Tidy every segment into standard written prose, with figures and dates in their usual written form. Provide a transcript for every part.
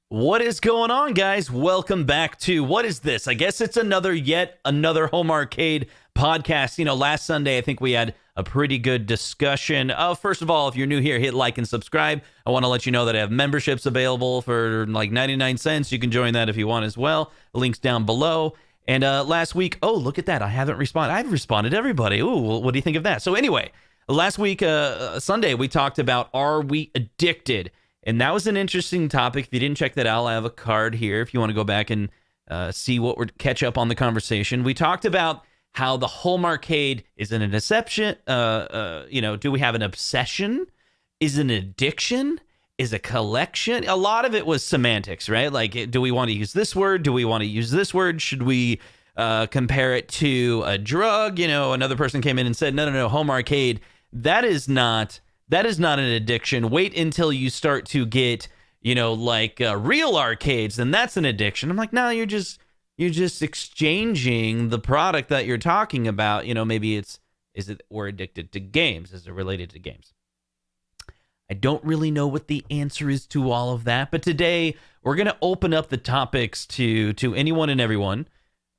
What is going on, guys? Welcome back to, what is this? I guess it's yet another home arcade podcast. Last Sunday, I think we had a pretty good discussion. First of all, if you're new here, hit like and subscribe. I want to let you know that I have memberships available for like 99 cents. You can join that if you want as well. Link's down below. And last week, oh, look at that. I haven't responded. I've responded to everybody. Ooh, what do you think of that? So anyway, last week, Sunday, we talked about, are we addicted? And that was an interesting topic. If you didn't check that out, I have a card here if you want to go back and see what we're catch up on the conversation. We talked about how the home arcade is an deception. Do we have an obsession? Is it an addiction? Is a collection? A lot of it was semantics, right? Like, do we want to use this word? Do we want to use this word? Should we compare it to a drug? Another person came in and said, no, home arcade, that is not an addiction. Wait until you start to get, real arcades, then that's an addiction. I'm like, no, you're just exchanging the product that you're talking about. Maybe we're addicted to games. Is it related to games? I don't really know what the answer is to all of that, but today we're going to open up the topics to anyone and everyone.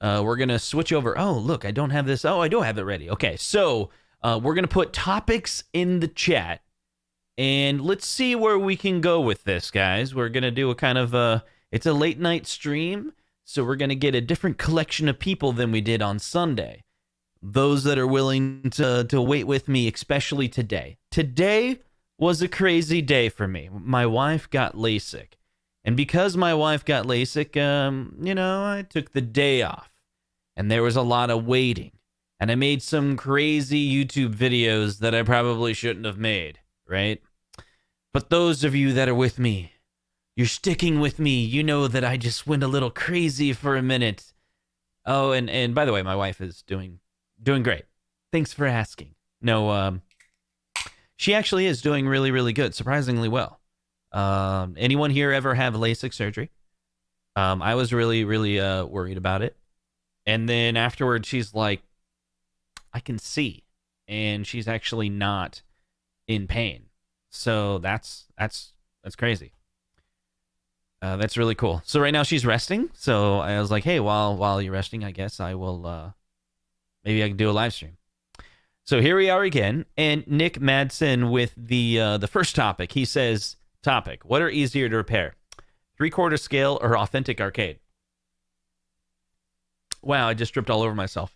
We're going to switch over. Oh, look, I don't have this. Oh, I do have it ready. Okay, so we're going to put topics in the chat, and let's see where we can go with this, guys. We're going to do a kind of it's a late night stream, so we're going to get a different collection of people than we did on Sunday. Those that are willing to wait with me, especially today. Today was a crazy day for me. My wife got LASIK, and because my wife got LASIK, I took the day off, and there was a lot of waiting. And I made some crazy YouTube videos that I probably shouldn't have made, right? But those of you that are with me, you're sticking with me. You know that I just went a little crazy for a minute. Oh, and by the way, my wife is doing great. Thanks for asking. No, she actually is doing really, really good, surprisingly well. Anyone here ever have LASIK surgery? I was really, really worried about it. And then afterwards, she's like, I can see, and she's actually not in pain. So that's crazy. That's really cool. So right now she's resting. So I was like, hey, while you're resting, I guess I will maybe I can do a live stream. So here we are again, and Nick Madsen with the first topic. He says, topic: what are easier to repair, 3/4 scale or authentic arcade? Wow, I just tripped all over myself.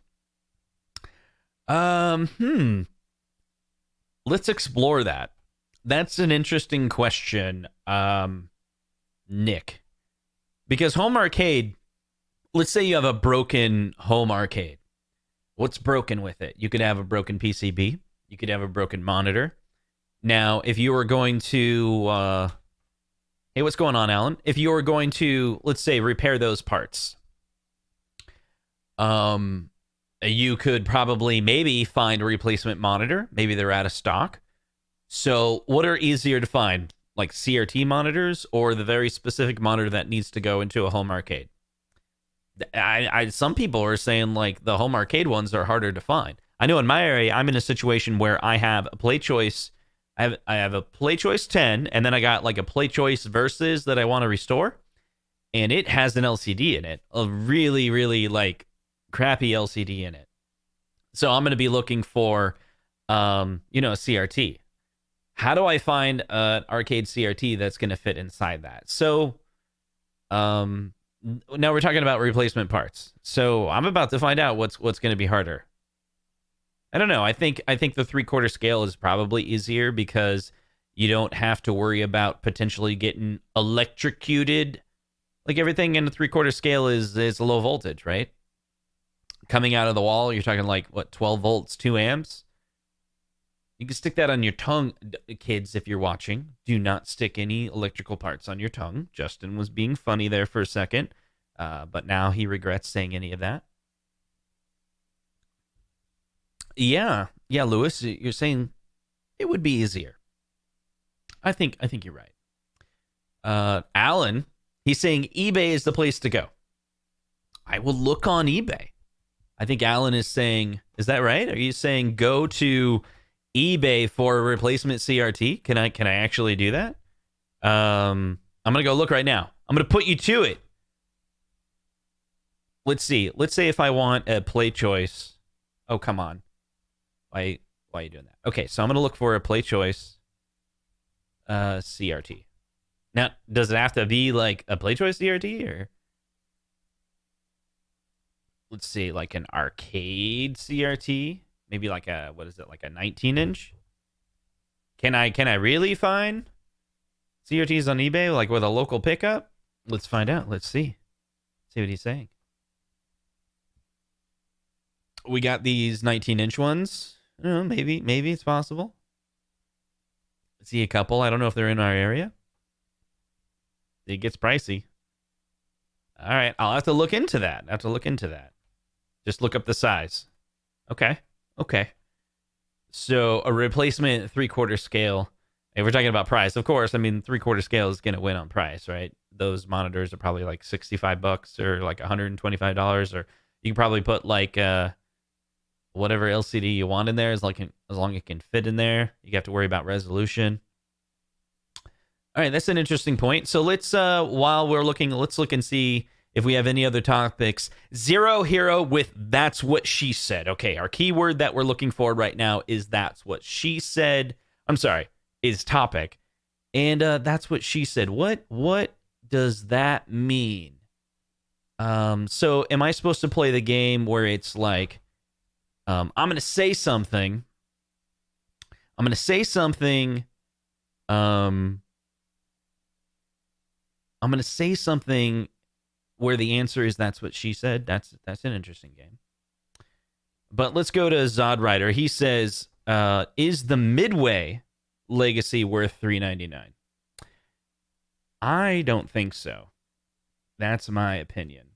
Let's explore that. That's an interesting question, Nick. Because home arcade, let's say you have a broken home arcade. What's broken with it? You could have a broken PCB. You could have a broken monitor. Now, if you were going to, hey, what's going on, Alan? If you were going to, let's say, repair those parts, you could probably maybe find a replacement monitor. Maybe they're out of stock. So what are easier to find? Like CRT monitors or the very specific monitor that needs to go into a home arcade? Some people are saying like the home arcade ones are harder to find. I know in my area, I'm in a situation where I have a Play Choice. I have a Play Choice 10, and then I got like a Play Choice Versus that I want to restore. And it has an LCD in it. A really, really like crappy LCD in it. So I'm going to be looking for, a CRT. How do I find an arcade CRT that's going to fit inside that? So, now we're talking about replacement parts. So I'm about to find out what's going to be harder. I don't know. I think the 3/4 scale is probably easier because you don't have to worry about potentially getting electrocuted. Like everything in the 3/4 scale is low voltage, right? Coming out of the wall, you're talking like, 12 volts, 2 amps? You can stick that on your tongue, kids, if you're watching. Do not stick any electrical parts on your tongue. Justin was being funny there for a second, but now he regrets saying any of that. Yeah, Lewis, you're saying it would be easier. I think you're right. Alan, he's saying eBay is the place to go. I will look on eBay. I think Alan is saying, is that right? Are you saying go to eBay for a replacement CRT? Can I actually do that? I'm gonna go look right now. I'm going to put you to it. Let's see. Let's say if I want a play choice. Oh, come on. Why are you doing that? Okay, so I'm going to look for a play choice CRT. Now, does it have to be like a play choice CRT or? Let's see, like an arcade CRT? Maybe like a, what is it, like a 19-inch? Can I really find CRTs on eBay, like with a local pickup? Let's find out. Let's see. See what he's saying. We got these 19-inch ones. I don't know, maybe it's possible. See a couple. I don't know if they're in our area. It gets pricey. All right, I'll have to look into that. Just look up the size. Okay. So a replacement 3/4 scale. If we're talking about price, of course, I mean 3/4 scale is going to win on price, right? Those monitors are probably like $65 or like $125, or you can probably put like whatever LCD you want in there, as long as it can fit in there. You have to worry about resolution. All right, that's an interesting point. So let's while we're looking, let's look and see if we have any other topics. Zero Hero with That's What She Said. Okay, our keyword that we're looking for right now is That's What She Said. I'm sorry, is topic. And That's What She Said. What does that mean? So am I supposed to play the game where it's like, I'm going to say something. I'm going to say something where the answer is That's What She Said. That's an interesting game. But let's go to Zodrider. He says, is the Midway Legacy worth $3.99? I don't think so. That's my opinion.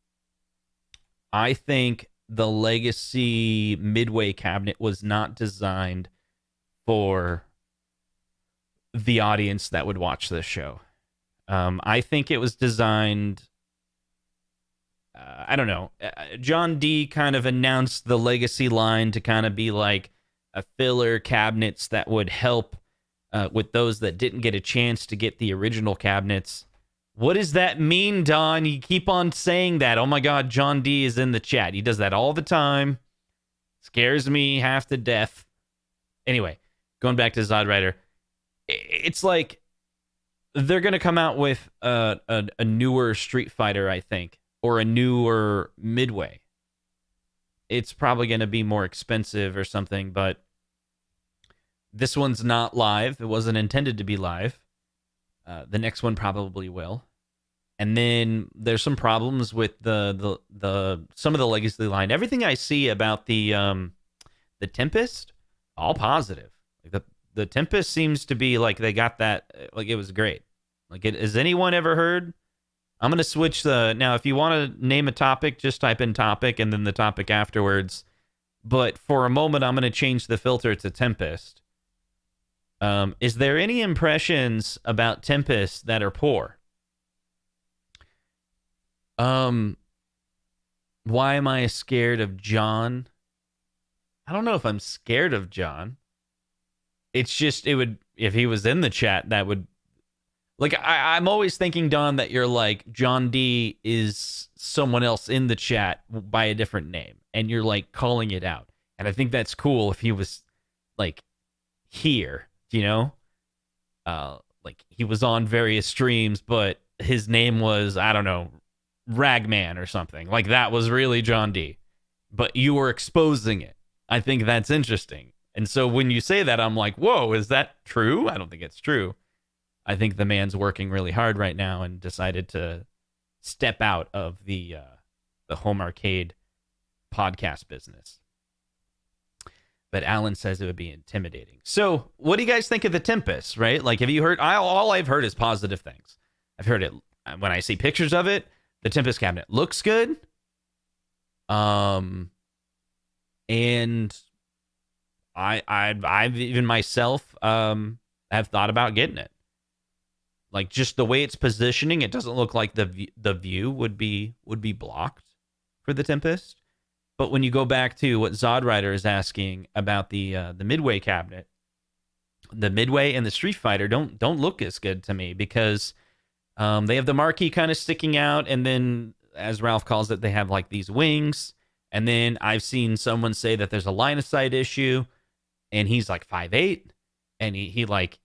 I think the Legacy Midway cabinet was not designed for the audience that would watch this show. I think it was designed... I don't know. John D kind of announced the Legacy line to kind of be like a filler cabinets that would help with those that didn't get a chance to get the original cabinets. What does that mean, Don? You keep on saying that. Oh my God, John D is in the chat. He does that all the time. Scares me half to death. Anyway, going back to Zodrider. It's like they're going to come out with a newer Street Fighter, I think, or a newer Midway. It's probably going to be more expensive or something, but this one's not live. It wasn't intended to be live. The next one probably will. And then there's some problems with the some of the Legacy line. Everything I see about the Tempest, all positive. Like the Tempest seems to be like they got that, like it was great. Like, has anyone ever heard? I'm going to switch now if you want to name a topic, just type in topic and then the topic afterwards. But for a moment, I'm going to change the filter to Tempest. Is there any impressions about Tempest that are poor? Why am I scared of John? I don't know if I'm scared of John. It's just, if he was in the chat, that would, like, I'm always thinking, Don, that you're like, John D is someone else in the chat by a different name, and you're like calling it out. And I think that's cool if he was like here, you know? Like he was on various streams, but his name was, I don't know, Ragman or something. Like that was really John D. But you were exposing it. I think that's interesting. And so when you say that, I'm like, whoa, is that true? I don't think it's true. I think the man's working really hard right now and decided to step out of the home arcade podcast business. But Alan says it would be intimidating. So what do you guys think of the Tempest, right? Like, have you heard? All I've heard is positive things. I've heard it when I see pictures of it. The Tempest cabinet looks good. And I've even myself have thought about getting it. Like just the way it's positioning, it doesn't look like the view would be blocked for the Tempest. But when you go back to what Zodrider is asking about the Midway cabinet, the Midway and the Street Fighter don't look as good to me because They have the marquee kind of sticking out, and then, as Ralph calls it, they have like these wings. And then I've seen someone say that there's a line of sight issue, and he's like 5'8", and he like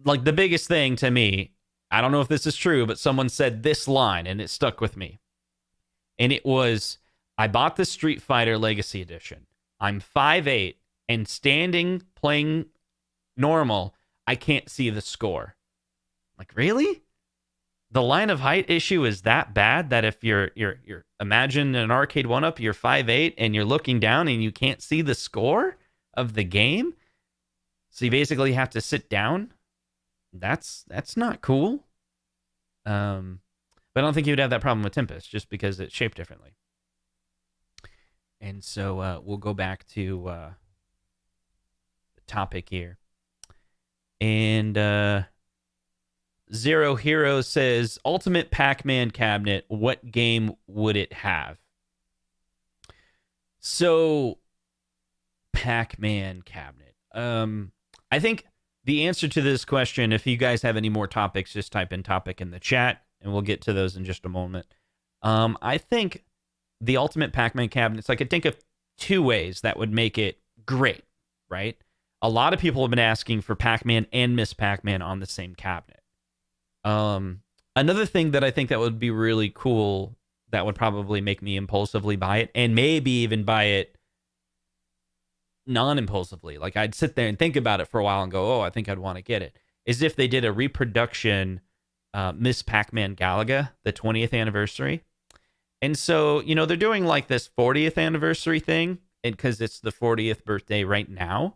the biggest thing to me, I don't know if this is true, but someone said this line, and it stuck with me. And it was, I bought the Street Fighter Legacy Edition. I'm 5'8", and standing, playing normal, I can't see the score. Like, really? The line of height issue is that bad that if you're imagine an Arcade1up, you're 5'8", and you're looking down and you can't see the score of the game? So you basically have to sit down? That's not cool. But I don't think you would have that problem with Tempest, just because it's shaped differently. And so we'll go back to the topic here. And Zero Hero says, Ultimate Pac-Man cabinet, what game would it have? So, Pac-Man cabinet. I think the answer to this question, if you guys have any more topics, just type in topic in the chat, and we'll get to those in just a moment. I think the Ultimate Pac-Man cabinet, I could think of two ways that would make it great, right? A lot of people have been asking for Pac-Man and Miss Pac-Man on the same cabinet. Another thing that I think that would be really cool, that would probably make me impulsively buy it, and maybe even buy it non-impulsively. Like, I'd sit there and think about it for a while and go, oh, I think I'd want to get it, is if they did a reproduction Miss Pac-Man Galaga, the 20th anniversary. And so, they're doing like this 40th anniversary thing, and because it's the 40th birthday right now.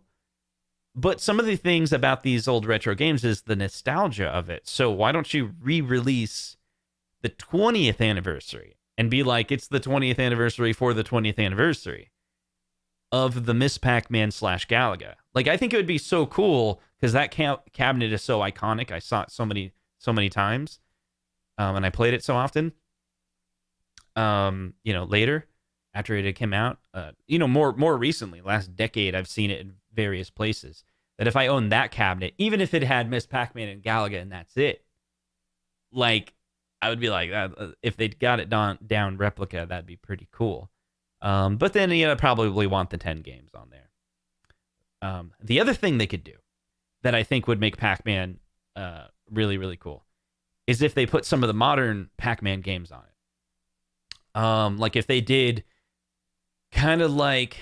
But some of the things about these old retro games is the nostalgia of it. So why don't you re-release the 20th anniversary and be like, it's the 20th anniversary for the 20th anniversary of the Miss Pac-Man / Galaga. Like, I think it would be so cool because that cabinet is so iconic. I saw it so many times, and I played it so often. Later after it had come out, more recently, last decade, I've seen it in various places. That if I owned that cabinet, even if it had Miss Pac-Man and Galaga and that's it, like, I would be like, if they got it down replica, that'd be pretty cool. But then, I'd probably want the 10 games on there. The other thing they could do that I think would make Pac-Man really, really cool is if they put some of the modern Pac-Man games on it. Like if they did kind of like,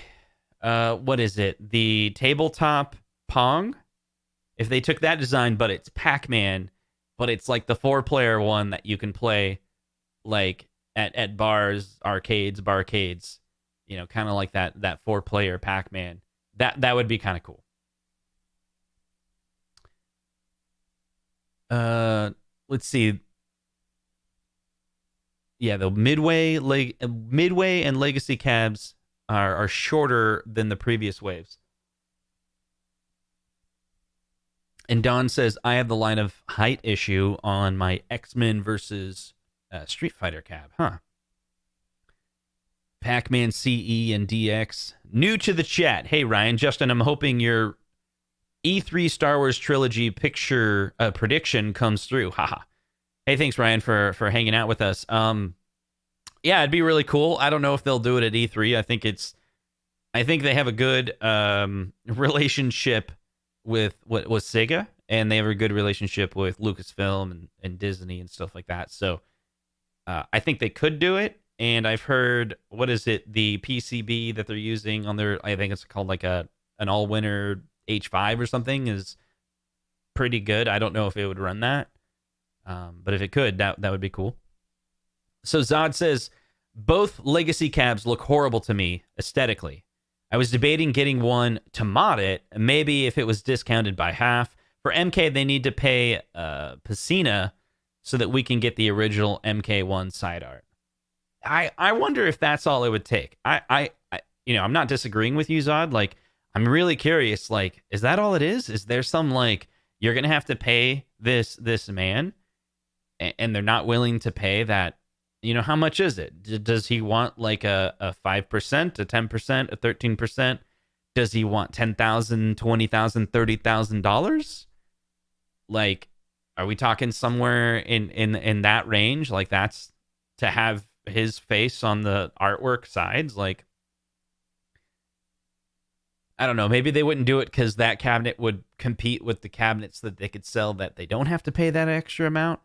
what is it? The tabletop Pong? If they took that design, but it's Pac-Man, but it's like the 4-player one that you can play like at bars, arcades, barcades, kind of like that 4-player Pac-Man. That would be kind of cool. Let's see. Yeah, the Midway and Legacy cabs are shorter than the previous waves. And Don says, I have the line of height issue on my X-Men versus Street Fighter cab. Huh. Pac-Man CE and DX. New to the chat. Hey, Ryan. Justin, I'm hoping your E3 Star Wars trilogy picture prediction comes through. Haha. Hey, thanks, Ryan, for hanging out with us. Yeah, it'd be really cool. I don't know if they'll do it at E3. I think they have a good relationship with Sega, and they have a good relationship with Lucasfilm and Disney and stuff like that. So I think they could do it. And I've heard, the PCB that they're using on their, I think it's called like an all-winner H5 or something, is pretty good. I don't know if it would run that. But if it could, that would be cool. So Zod says, both Legacy cabs look horrible to me aesthetically. I was debating getting one to mod it, maybe if it was discounted by half. For MK, they need to pay Pacina so that we can get the original MK1 side art. I wonder if that's all it would take. I'm not disagreeing with you, Zod. Like, I'm really curious. Like, is that all it is? Is there some, like, you're gonna have to pay this man, and they're not willing to pay that? How much is it? Does he want like a 5%, a 10%, a 13%? Does he want $10,000, $20,000, $30,000? Like, Are we talking somewhere in that range? Like that's to have his face on the artwork sides? Like, I don't know. Maybe they wouldn't do it because that cabinet would compete with the cabinets that they could sell that they don't have to pay that extra amount.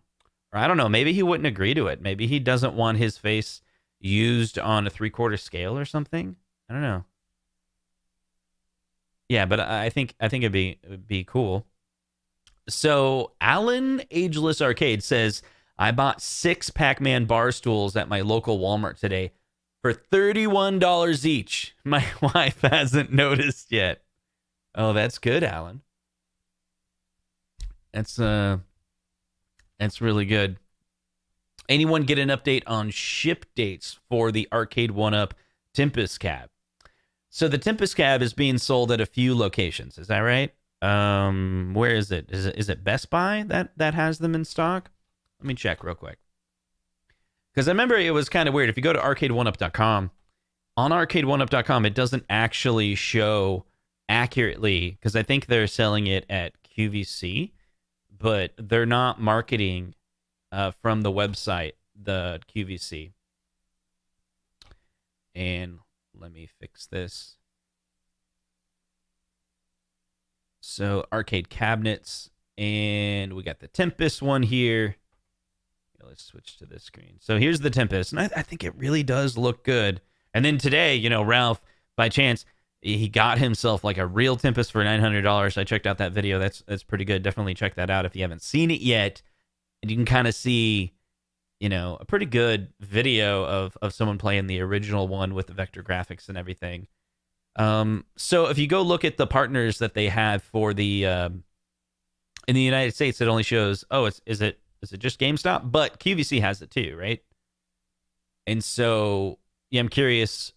Or I don't know. Maybe he wouldn't agree to it. Maybe he doesn't want his face used on a 3/4 scale or something. I don't know. Yeah, but I think it'd be cool. So Alan Ageless Arcade says, I bought 6 Pac-Man bar stools at my local Walmart today for $31 each. My wife hasn't noticed yet. Oh, that's good, Alan. That's really good. Anyone get an update on ship dates for the Arcade1up Tempest Cab? So the Tempest Cab is being sold at a few locations. Is that right? Where is it? Is it Best Buy that has them in stock? Let me check real quick. Because I remember it was kind of weird. If you go to Arcade1up.com, on Arcade1up.com, it doesn't actually show accurately, because I think they're selling it at QVC, but they're not marketing from the website, the QVC. And let me fix this. So arcade cabinets, and we got the Tempest one here. Let's switch to this screen. So here's the Tempest, and I think it really does look good. And then today, Ralph, by chance, he got himself like a real Tempest for $900. I checked out that video. That's pretty good. Definitely check that out if you haven't seen it yet. And you can kind of see, a pretty good video of someone playing the original one with the vector graphics and everything. So if you go look at the partners that they have for the in the United States, it only shows, is it just GameStop? But QVC has it too, right? And so yeah, I'm curious,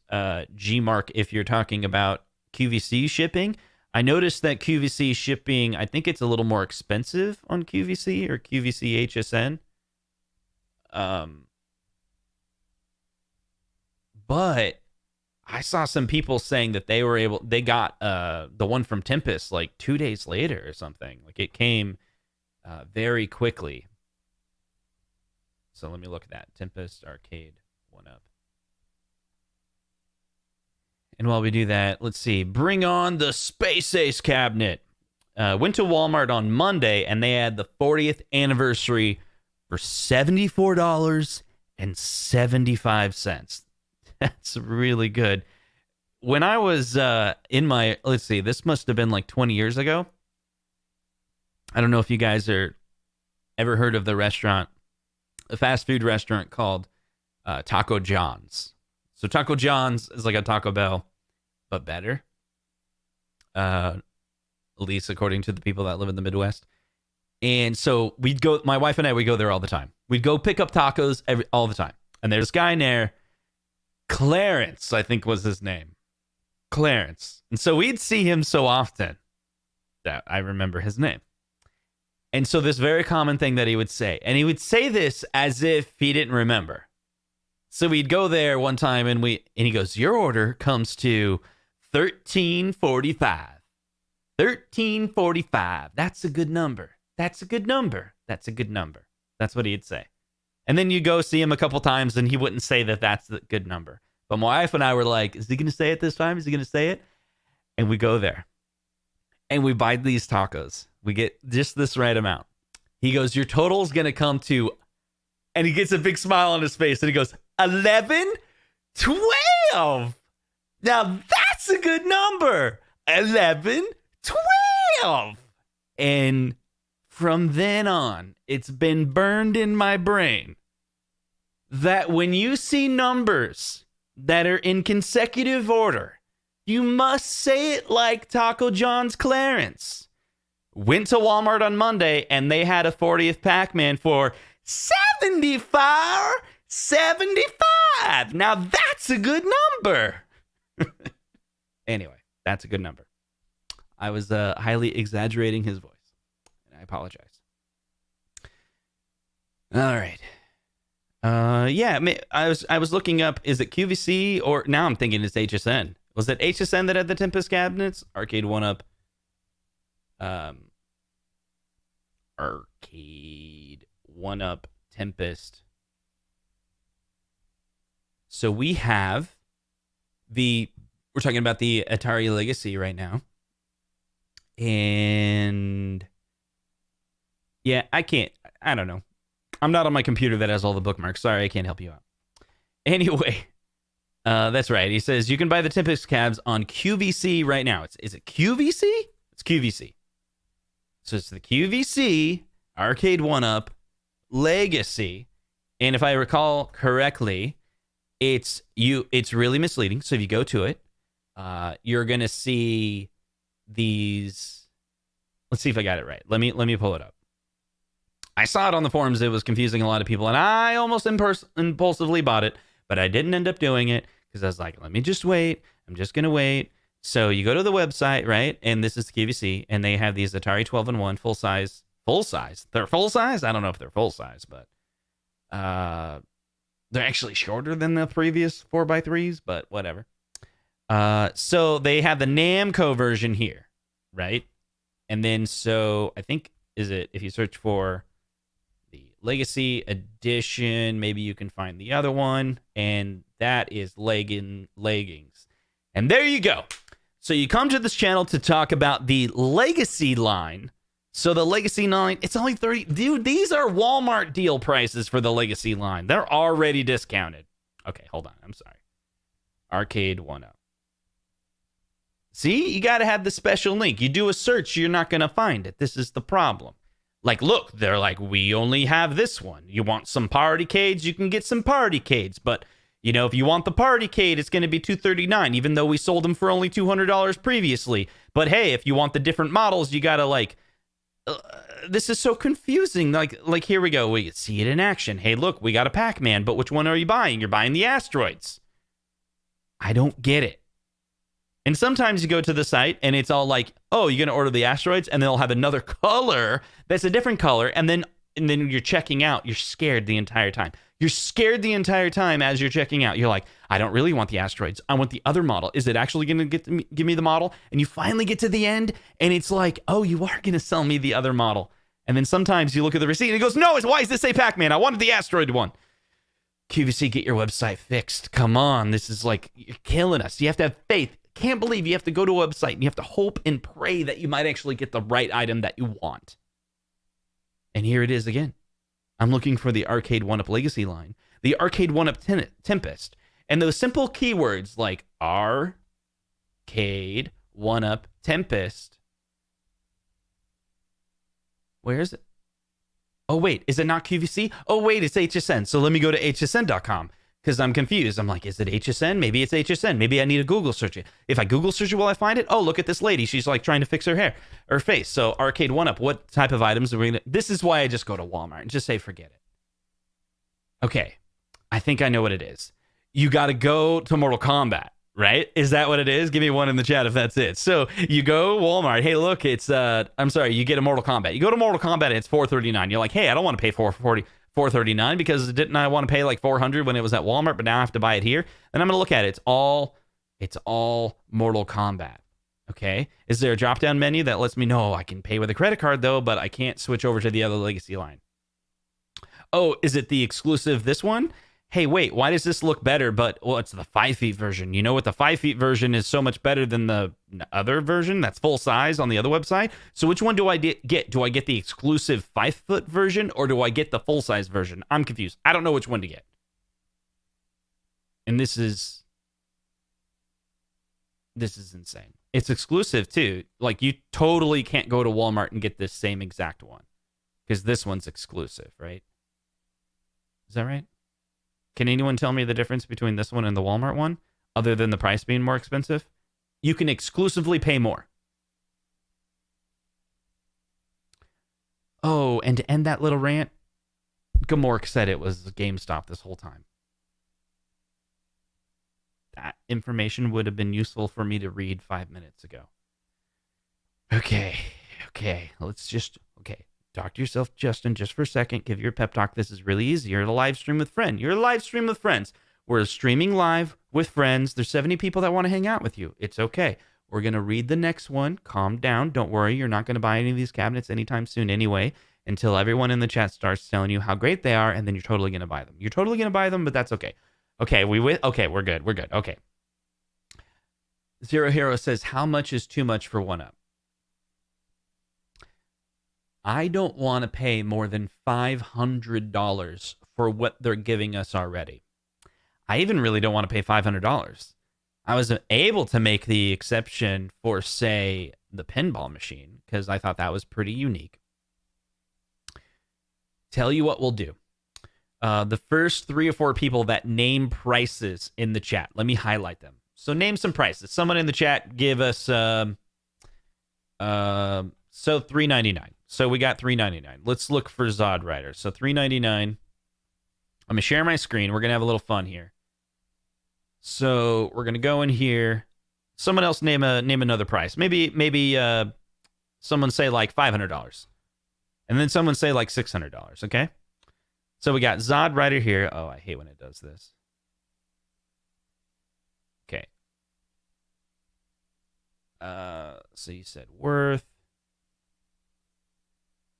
G-Mark, if you're talking about QVC shipping. I noticed that QVC shipping, I think it's a little more expensive on QVC or QVC HSN. But I saw some people saying that they got the one from Tempest like 2 days later or something. Like it came very quickly. So let me look at that. Tempest Arcade1up. And while we do that, let's see. Bring on the Space Ace cabinet. Went to Walmart on Monday, and they had the 40th anniversary for $74.75. That's really good. When I was in my, let's see, this must have been like 20 years ago. I don't know if you guys ever heard of the restaurant, a fast food restaurant called Taco John's. So Taco John's is like a Taco Bell, but better. At least according to the people that live in the Midwest. And so my wife and I, we go there all the time. We'd go pick up tacos all the time. And there's this guy in there, Clarence, I think was his name. Clarence. And so we'd see him so often that I remember his name. And so this very common thing that he would say, and he would say this as if he didn't remember. So we'd go there one time and he goes, your order comes to $13.45. $13.45. That's a good number. That's a good number. That's a good number. That's what he'd say. And then you go see him a couple times and he wouldn't say that that's the good number. But my wife and I were like, is he going to say it this time? Is he going to say it? And we go there and we buy these tacos. We get just this right amount. He goes, your total is going to come to, and he gets a big smile on his face and he goes, 11, 12. Now that's a good number. 11, 12. And from then on, it's been burned in my brain that when you see numbers that are in consecutive order, you must say it like Taco John's Clarence. Went to Walmart on Monday and they had a 40th Pac-Man for $75. Now that's a good number. Anyway, that's a good number. I was highly exaggerating his voice, and I apologize. All right. Yeah, I was looking up, is it QVC or now I'm thinking it's HSN. Was it HSN that had the Tempest cabinets? Arcade1up. Arcade1up Tempest. So we have we're talking about the Atari Legacy right now. And yeah, I don't know. I'm not on my computer that has all the bookmarks. Sorry, I can't help you out. Anyway, that's right. He says you can buy the Tempest cabs on QVC right now. Is it QVC? It's QVC. So it's the QVC Arcade1up Legacy. And if I recall correctly, it's really misleading. So if you go to it, you're going to see these. Let's see if I got it right. Let me pull it up. I saw it on the forums. It was confusing a lot of people, and I almost impulsively bought it, but I didn't end up doing it because I was like, let me just wait. I'm just going to wait. So you go to the website, right? And this is the QVC, and they have these Atari 12-in-1 full size. They're full size? I don't know if they're full size, but they're actually shorter than the previous 4x3s, but whatever. So they have the Namco version here, right? And then so I think, if you search for the Legacy Edition, maybe you can find the other one, and that is Leggings. And there you go. So you come to this channel to talk about the Legacy line. So the Legacy line, it's only 30. Dude, these are Walmart deal prices for the Legacy line. They're already discounted. Okay, hold on. I'm sorry. Arcade1up. See, you got to have the special link. You do a search, you're not going to find it. This is the problem. Like, look, they're like, we only have this one. You want some Partycades, you can get some Partycades. But, you know, if you want the Partycade, it's going to be $239, even though we sold them for only $200 previously. But hey, if you want the different models, you got to this is so confusing. Like here we go. We see it in action. Hey, look, we got a Pac-Man, but which one are you buying? You're buying the Asteroids. I don't get it. And sometimes you go to the site and it's all like, oh, you're going to order the Asteroids, and they'll have another color that's a different color. And then you're checking out. You're scared the entire time. You're scared the entire time as you're checking out. You're like, I don't really want the Asteroids. I want the other model. Is it actually going to give me the model? And you finally get to the end and it's like, oh, you are going to sell me the other model. And then sometimes you look at the receipt and it goes, no, why does this say Pac-Man? I wanted the Asteroid one. QVC, get your website fixed. Come on. This is like, you're killing us. You have to have faith. Can't believe you have to go to a website and you have to hope and pray that you might actually get the right item that you want. And here it is again. I'm looking for the Arcade1up Legacy line, the Arcade1up Tempest, and those simple keywords like Arcade1up Tempest. Where is it? Oh, wait, is it not QVC? Oh, wait, it's HSN. So let me go to hsn.com. Because I'm confused. I'm like, is it HSN? Maybe it's HSN. Maybe I need to Google search it. If I Google search it, will I find it? Oh, look at this lady. She's like trying to fix her hair or face. So Arcade1up, what type of items are we going to... This is why I just go to Walmart and just say, forget it. Okay. I think I know what it is. You got to go to Mortal Kombat, right? Is that what it is? Give me one in the chat if that's it. So you go Walmart. Hey, look, it's... I'm sorry, you get a Mortal Kombat. You go to Mortal Kombat and it's $439. You're like, hey, I don't want to pay $439 because didn't I want to pay like $400 when it was at Walmart, but now I have to buy it here. And I'm going to look at it. It's all Mortal Kombat. Okay. Is there a drop down menu that lets me know I can pay with a credit card though, but I can't switch over to the other Legacy line? Oh, is it the exclusive this one? Hey, wait, why does this look better? But, well, it's the 5 feet version. You know what? The 5 feet version is so much better than the other version that's full size on the other website. So which one do I get? Do I get the exclusive 5-foot version or do I get the full size version? I'm confused. I don't know which one to get. And this is insane. It's exclusive too. Like, you totally can't go to Walmart and get this same exact one because this one's exclusive, right? Is that right? Can anyone tell me the difference between this one and the Walmart one, other than the price being more expensive? You can exclusively pay more. Oh, and to end that little rant, Gamork said it was GameStop this whole time. That information would have been useful for me to read 5 minutes ago. Okay. Talk to yourself, Justin, just for a second. Give your pep talk. This is really easy. You're at a live stream with friends. We're streaming live with friends. There's 70 people that want to hang out with you. It's okay. We're going to read the next one. Calm down. Don't worry. You're not going to buy any of these cabinets anytime soon anyway. until everyone in the chat starts telling you how great they are, and then you're totally going to buy them. You're totally going to buy them, but that's okay. Okay, okay, we're good. We're good. Okay. Zero Hero says, how much is too much for 1UP? I don't want to pay more than $500 for what they're giving us already. I even really don't want to pay $500. I was able to make the exception for, say, the pinball machine, because I thought that was pretty unique. Tell you what we'll do. The first 3 or 4 people that name prices in the chat, let me highlight them. So name some prices. Someone in the chat give us so $3.99. So we got $3.99. Let's look for Zod Rider. So $3.99. I'm gonna share my screen. We're gonna have a little fun here. So we're gonna go in here. Someone else name another price. Maybe someone say like $500, and then someone say like $600. Okay. So we got Zod Rider here. Oh, I hate when it does this. Okay. So you said worth.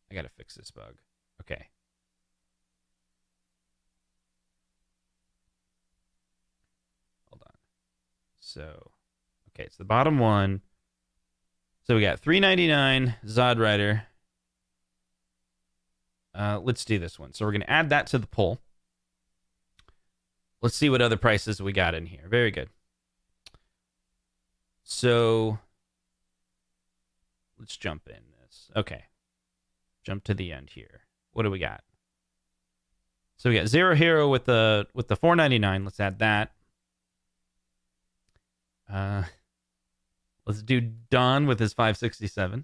I gotta fix this bug. Okay. Hold on. So, okay, it's the bottom one. So we got $3.99 Zod Rider. Let's do this one. So we're gonna add that to the poll. Let's see what other prices we got in here. Very good. So let's jump in this. Okay. Jump to the end here. What do we got? So we got Zero Hero with the $4.99. Let's add that. Let's do Don with his $5.67.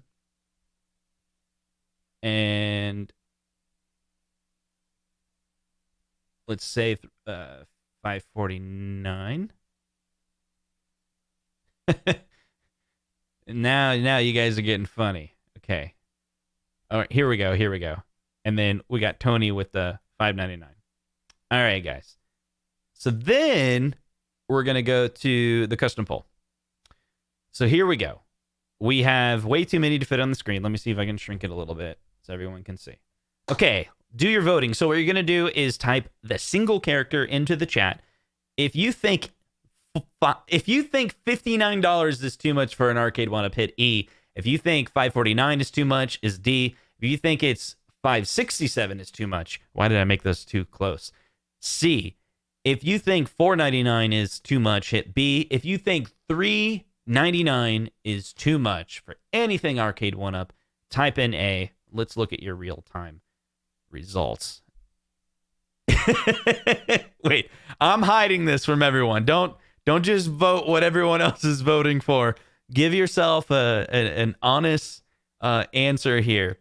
And let's say $5.49. Now you guys are getting funny. Okay. All right, here we go. And then we got Tony with the $5.99. All right, guys. So then we're going to go to the custom poll. So here we go. We have way too many to fit on the screen. Let me see if I can shrink it a little bit so everyone can see. Okay, do your voting. So what you're going to do is type the single character into the chat. If you think $59 is too much for an Arcade1up, hit E. If you think $5.49 is too much, is D. If you think it's $5.67 is too much, why did I make those too close? C. If you think $4.99 is too much, hit B. If you think $3.99 is too much for anything Arcade1up, type in A. Let's look at your real-time results. Wait, I'm hiding this from everyone. Don't just vote what everyone else is voting for. Give yourself an honest answer here.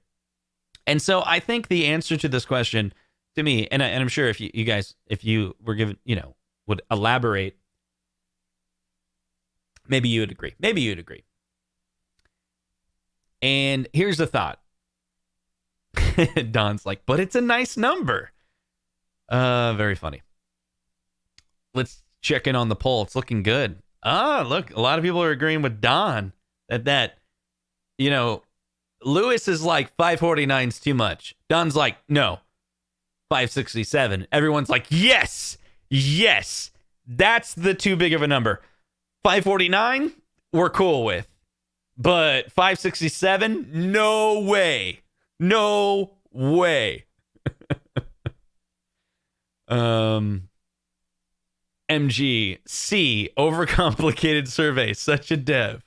And so I think the answer to this question, to me, and I'm sure if you guys, if you were given, would elaborate, maybe you would agree. And here's the thought. Don's like, but it's a nice number. Very funny. Let's check in on the poll. It's looking good. Look, a lot of people are agreeing with Don that Lewis is like $5.49 is too much. Don's like, no, $5.67. Everyone's like, yes, that's the too big of a number. $5.49, we're cool with. But $5.67, no way. MGC, overcomplicated survey, such a dev.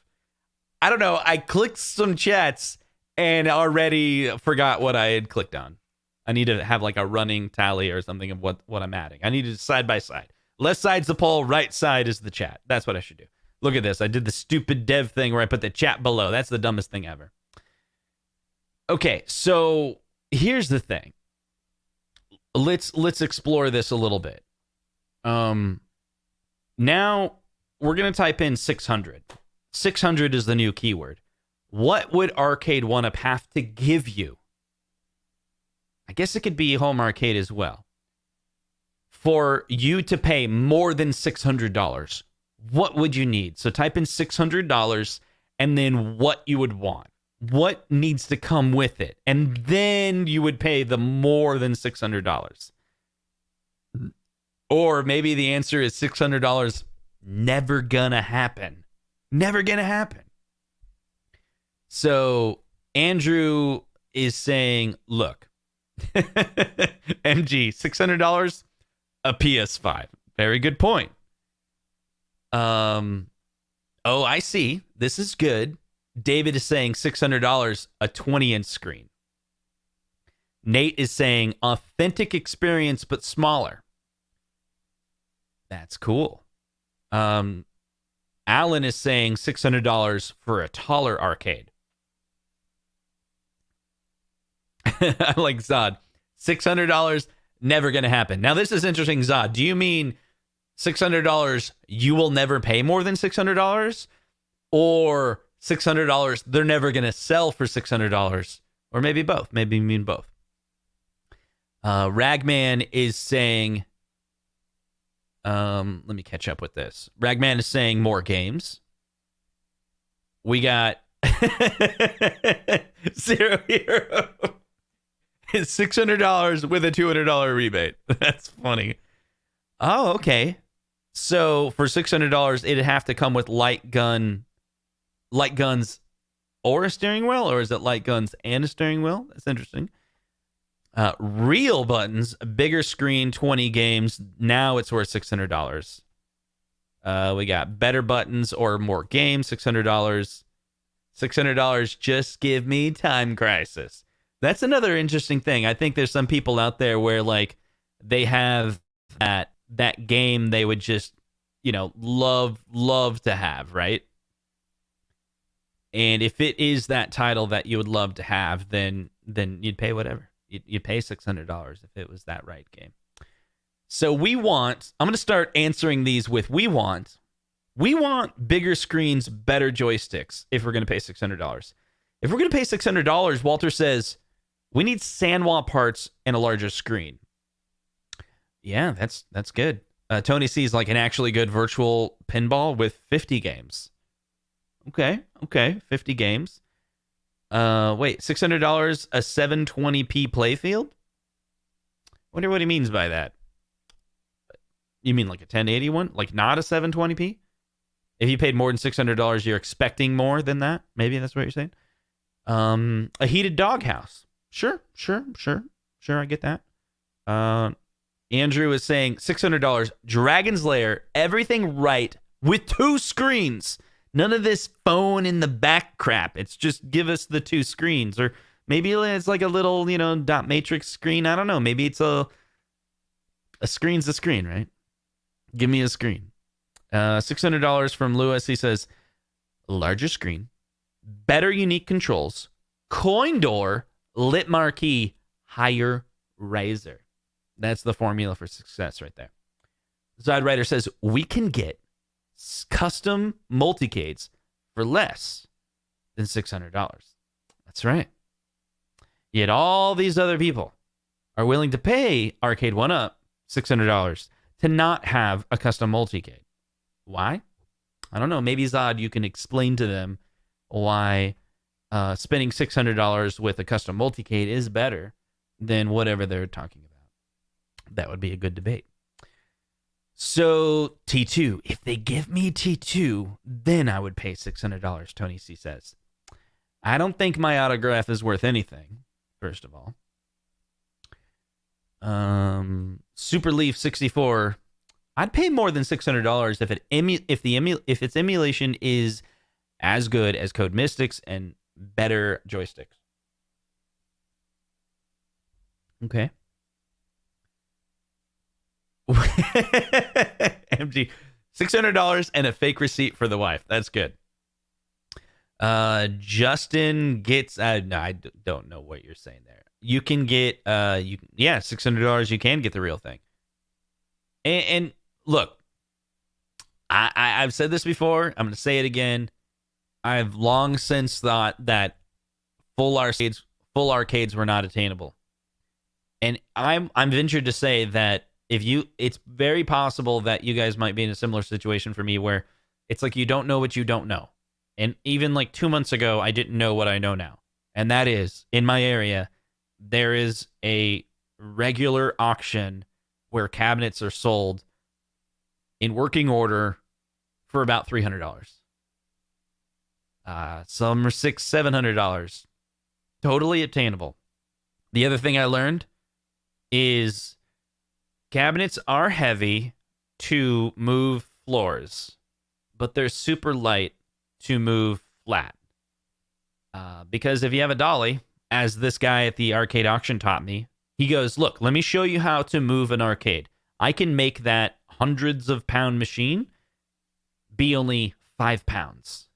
I don't know. I clicked some chats and already forgot what I had clicked on. I need to have like a running tally or something of what I'm adding. I need to side by side. Left side's the poll, right side is the chat. That's what I should do. Look at this. I did the stupid dev thing where I put the chat below. That's the dumbest thing ever. Okay, so here's the thing. Let's explore this a little bit. Now we're going to type in 600. 600 is the new keyword. What would Arcade1up have to give you? I guess it could be home arcade as well. For you to pay more than $600, what would you need? So type in $600 and then what you would want. what needs to come with it, and then you would pay the more than $600. Or maybe the answer is $600 never gonna happen. Never gonna happen. So Andrew is saying, look, MG, $600, a PS5. Very good point. Oh, I see. This is good. David is saying $600, a 20-inch screen. Nate is saying authentic experience, but smaller. That's cool. Alan is saying $600 for a taller arcade. I like Zod. $600, never going to happen. Now, this is interesting, Zod. Do you mean $600, you will never pay more than $600? Or $600, they're never going to sell for $600? Or maybe both. Maybe you mean both. Ragman is saying, let me catch up with this. Ragman is saying more games. We got Zero Hero. It's $600 with a $200 rebate. That's funny. Oh, okay. So for $600, it'd have to come with light guns or a steering wheel, or is it light guns and a steering wheel? That's interesting. Real buttons, a bigger screen, 20 games. Now it's worth $600. We got better buttons or more games, $600. $600, just give me Time Crisis. That's another interesting thing. I think there's some people out there where like they have that game they would just, love to have, right? And if it is that title that you would love to have, then you'd pay whatever. You'd pay $600 if it was that right game. So I'm going to start answering these with we want bigger screens, better joysticks if we're going to pay $600. If we're going to pay $600, Walter says, we need Sanwa parts and a larger screen. Yeah, that's good. Tony sees like an actually good virtual pinball with 50 games. Okay, 50 games. Wait, $600, a 720p playfield? Wonder what he means by that. You mean like a 1080 one? Like not a 720p? If you paid more than $600, you're expecting more than that? Maybe that's what you're saying? A heated doghouse. Sure, I get that. Andrew is saying $600, Dragon's Lair, everything right with 2 screens. None of this phone in the back crap. It's just give us the 2 screens. Or maybe it's like a little, dot matrix screen. I don't know. Maybe it's a screen's a screen, right? Give me a screen. $600 from Lewis. He says, larger screen, better unique controls, coin door, lit marquee, higher riser. That's the formula for success right there. Zodwriter says, we can get custom multicades for less than $600. That's right. Yet all these other people are willing to pay Arcade1up $600 to not have a custom multicade. Why? I don't know. Maybe Zod, you can explain to them why spending $600 with a custom multicade is better than whatever they're talking about. That would be a good debate. So T2, if they give me T2, then I would pay $600, Tony C says. I don't think my autograph is worth anything, first of all. Super Leaf 64, I'd pay more than $600 if its emulation is as good as Code Mystics and better joysticks. Okay. MG, $600 and a fake receipt for the wife. That's good. Justin gets no, I don't know what you're saying there. You can get $600 you can get the real thing. And look, I've said this before, I'm going to say it again. I've long since thought that full arcades were not attainable. And I'm ventured to say that it's very possible that you guys might be in a similar situation for me where it's like you don't know what you don't know. And even like 2 months ago, I didn't know what I know now. And that is, in my area, there is a regular auction where cabinets are sold in working order for about $300. Some are $600-$700. Totally obtainable. The other thing I learned is cabinets are heavy to move floors, but they're super light to move flat. Because if you have a dolly, as this guy at the arcade auction taught me, he goes, look, let me show you how to move an arcade. I can make that hundreds of pound machine be only 5 pounds.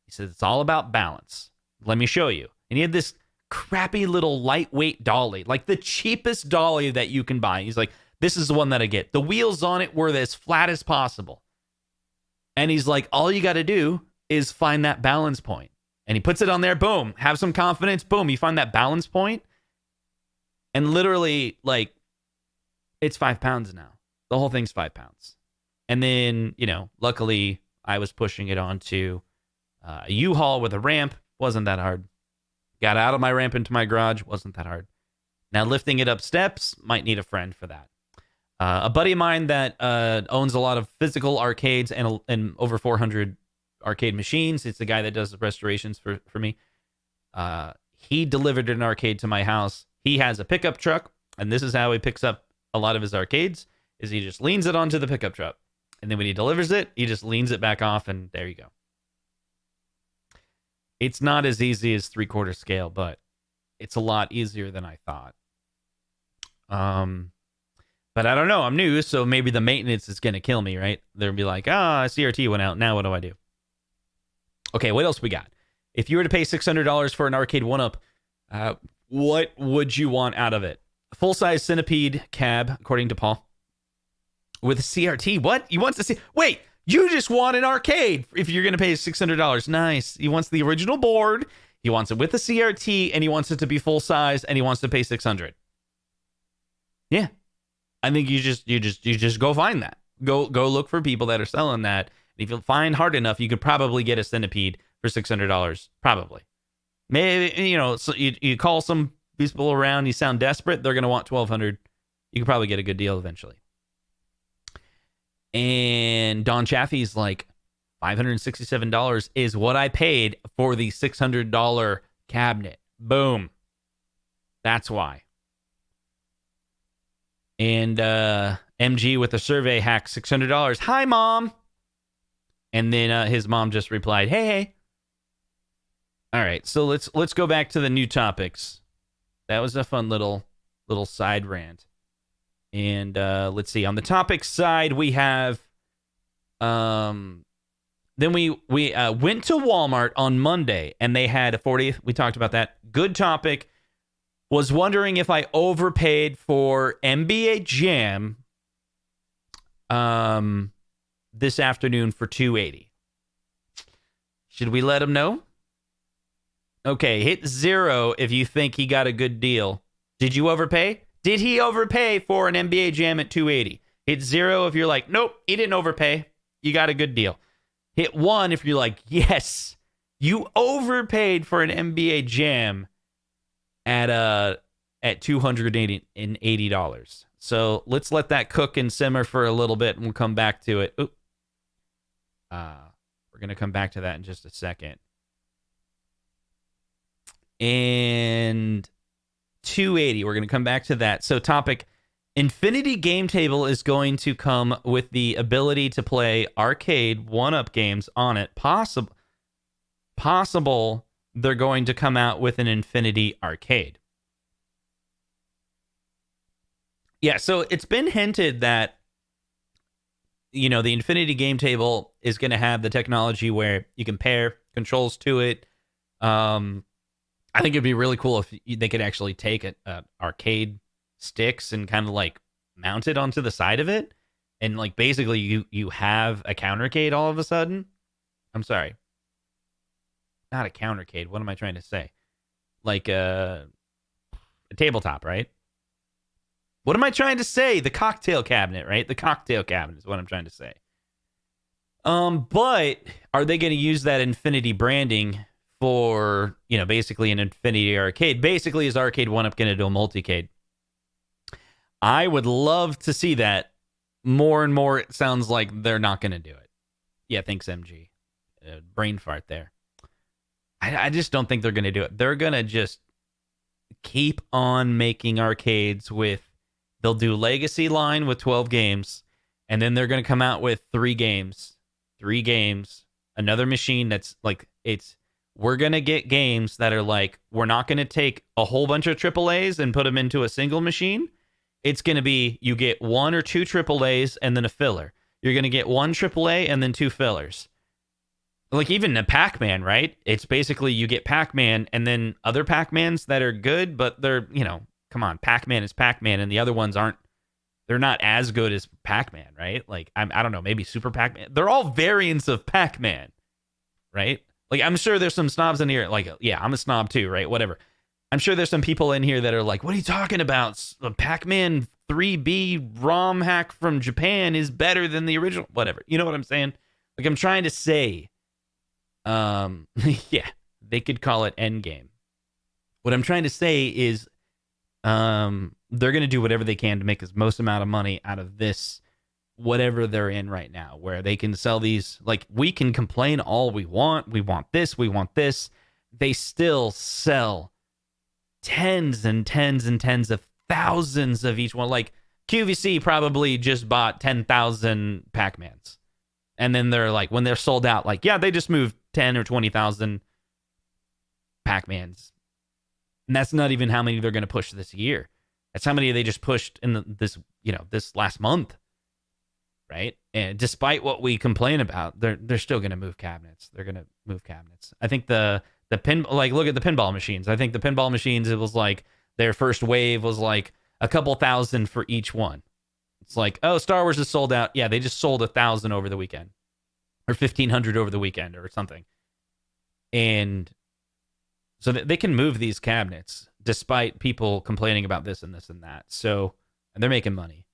He says, it's all about balance. Let me show you. And he had this crappy little lightweight dolly, like the cheapest dolly that you can buy. He's like, this is the one that I get. The wheels on it were as flat as possible. And he's like, all you got to do is find that balance point. And he puts it on there, boom, have some confidence, boom, you find that balance point. And literally, like, it's 5 pounds now. The whole thing's 5 pounds. And then, luckily, I was pushing it onto a U-Haul with a ramp. Wasn't that hard. Got out of my ramp into my garage. Wasn't that hard. Now, lifting it up steps, might need a friend for that. A buddy of mine that owns a lot of physical arcades and over 400 arcade machines. It's the guy that does the restorations for me. He delivered an arcade to my house. He has a pickup truck, and this is how he picks up a lot of his arcades, is he just leans it onto the pickup truck. And then when he delivers it, he just leans it back off, and there you go. It's not as easy as 3/4 scale, but it's a lot easier than I thought. But I don't know. I'm new, so maybe the maintenance is going to kill me, right? They'll be like, CRT went out. Now what do I do? Okay, what else we got? If you were to pay $600 for an Arcade1up, what would you want out of it? Full-size centipede cab, according to Paul. With a CRT. What? You want to see? Wait, you just want an arcade if you're going to pay $600. Nice. He wants the original board. He wants it with a CRT, and he wants it to be full-size, and he wants to pay $600. Yeah. I think you just go find that. Go look for people that are selling that. If you find hard enough, you could probably get a centipede for $600. Probably. Maybe, so you call some people around, you sound desperate, they're going to want $1,200. You could probably get a good deal eventually. And Don Chaffee's like, $567 is what I paid for the $600 cabinet. Boom. That's why. And MG with a survey hack, $600. Hi, Mom. And then his mom just replied, hey. All right, so let's go back to the new topics. That was a fun little side rant. And let's see. On the topics side, we have then we went to Walmart on Monday, and they had a 40th. We talked about that. Good topic. Was wondering if I overpaid for NBA Jam this afternoon for $280. Should we let him know? Okay, hit 0 if you think he got a good deal. Did you overpay? Did he overpay for an NBA Jam at $280? Hit 0 if you're like, nope, he didn't overpay. You got a good deal. Hit 1 if you're like, yes, you overpaid for an NBA Jam at $280. So let's let that cook and simmer for a little bit, and we'll come back to it. We're going to come back to that in just a second. And 280, we're going to come back to that. So topic, Infinity Game Table is going to come with the ability to play Arcade1up games on it. Possible they're going to come out with an Infinity Arcade. Yeah, so it's been hinted that, the Infinity Game Table is going to have the technology where you can pair controls to it. I think it'd be really cool if they could actually take arcade sticks and kind of like mount it onto the side of it. And like basically you have a countercade all of a sudden. I'm sorry. Not a countercade. What am I trying to say? Like a tabletop, right? What am I trying to say? The cocktail cabinet, right? The cocktail cabinet is what I'm trying to say. But are they going to use that Infinity branding for, basically an Infinity Arcade? Basically, is Arcade1up going to do a multicade? I would love to see that. More and more, it sounds like they're not going to do it. Yeah, thanks, MG. Brain fart there. I just don't think they're going to do it. They're going to just keep on making arcades with, they'll do Legacy line with 12 games, and then they're going to come out with 3 games, another machine that's like, we're going to get games that are like, we're not going to take a whole bunch of AAAs and put them into a single machine. It's going to be, you get 1 or 2 AAAs and then a filler. You're going to get 1 AAA and then 2 fillers. Like even a Pac-Man, right? It's basically you get Pac-Man and then other Pac-Mans that are good, but they're, come on, Pac-Man is Pac-Man and the other ones they're not as good as Pac-Man, right? Like, I don't know, maybe Super Pac-Man. They're all variants of Pac-Man, right? Like, I'm sure there's some snobs in here, like, yeah, I'm a snob too, right? Whatever. I'm sure there's some people in here that are like, what are you talking about? Pac-Man 3B ROM hack from Japan is better than the original. Whatever. You know what I'm saying? Like, I'm trying to say, yeah, they could call it Endgame. What I'm trying to say is they're going to do whatever they can to make the most amount of money out of this, whatever they're in right now, where they can sell these. Like, we can complain all we want. We want this. We want this. They still sell tens and tens and tens of thousands of each one. Like QVC probably just bought 10,000 Pac-Mans. And then they're like, when they're sold out, like, yeah, they just moved 10 or 20,000 Pac-Mans. And that's not even how many they're going to push this year. That's how many they just pushed in this last month. Right? And despite what we complain about, they're still going to move cabinets. They're going to move cabinets. I think the pin, like, look at the pinball machines. I think the pinball machines, it was like their first wave was like a couple thousand for each one. It's like, oh, Star Wars is sold out. Yeah, they just sold 1,000 over the weekend, or 1,500 over the weekend, or something. And so they can move these cabinets despite people complaining about this and this and that. So, and they're making money.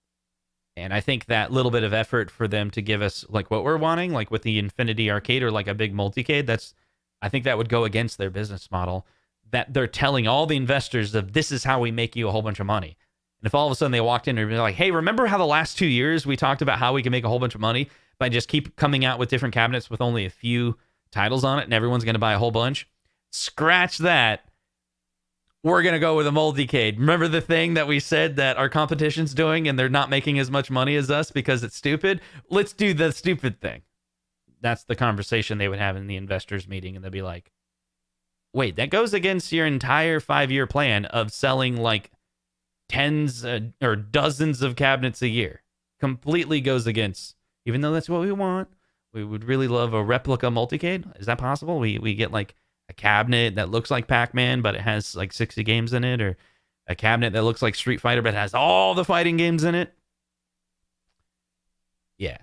And I think that little bit of effort for them to give us like what we're wanting, like with the Infinity Arcade or like a big multicade, I think that would go against their business model, that they're telling all the investors of, this is how we make you a whole bunch of money. And if all of a sudden they walked in and be like, hey, remember how the last 2 years we talked about how we can make a whole bunch of money by just keep coming out with different cabinets with only a few titles on it and everyone's going to buy a whole bunch? Scratch that. We're going to go with a multicade. Remember the thing that we said that our competition's doing and they're not making as much money as us because it's stupid? Let's do the stupid thing. That's the conversation they would have in the investors meeting, and they'll be like, wait, that goes against your entire 5-year plan of selling like tens or dozens of cabinets a year. Completely goes against, even though that's what we want. We would really love a replica multicade. Is that possible? We get like a cabinet that looks like Pac-Man, but it has like 60 games in it, or a cabinet that looks like Street Fighter, but has all the fighting games in it. Yeah.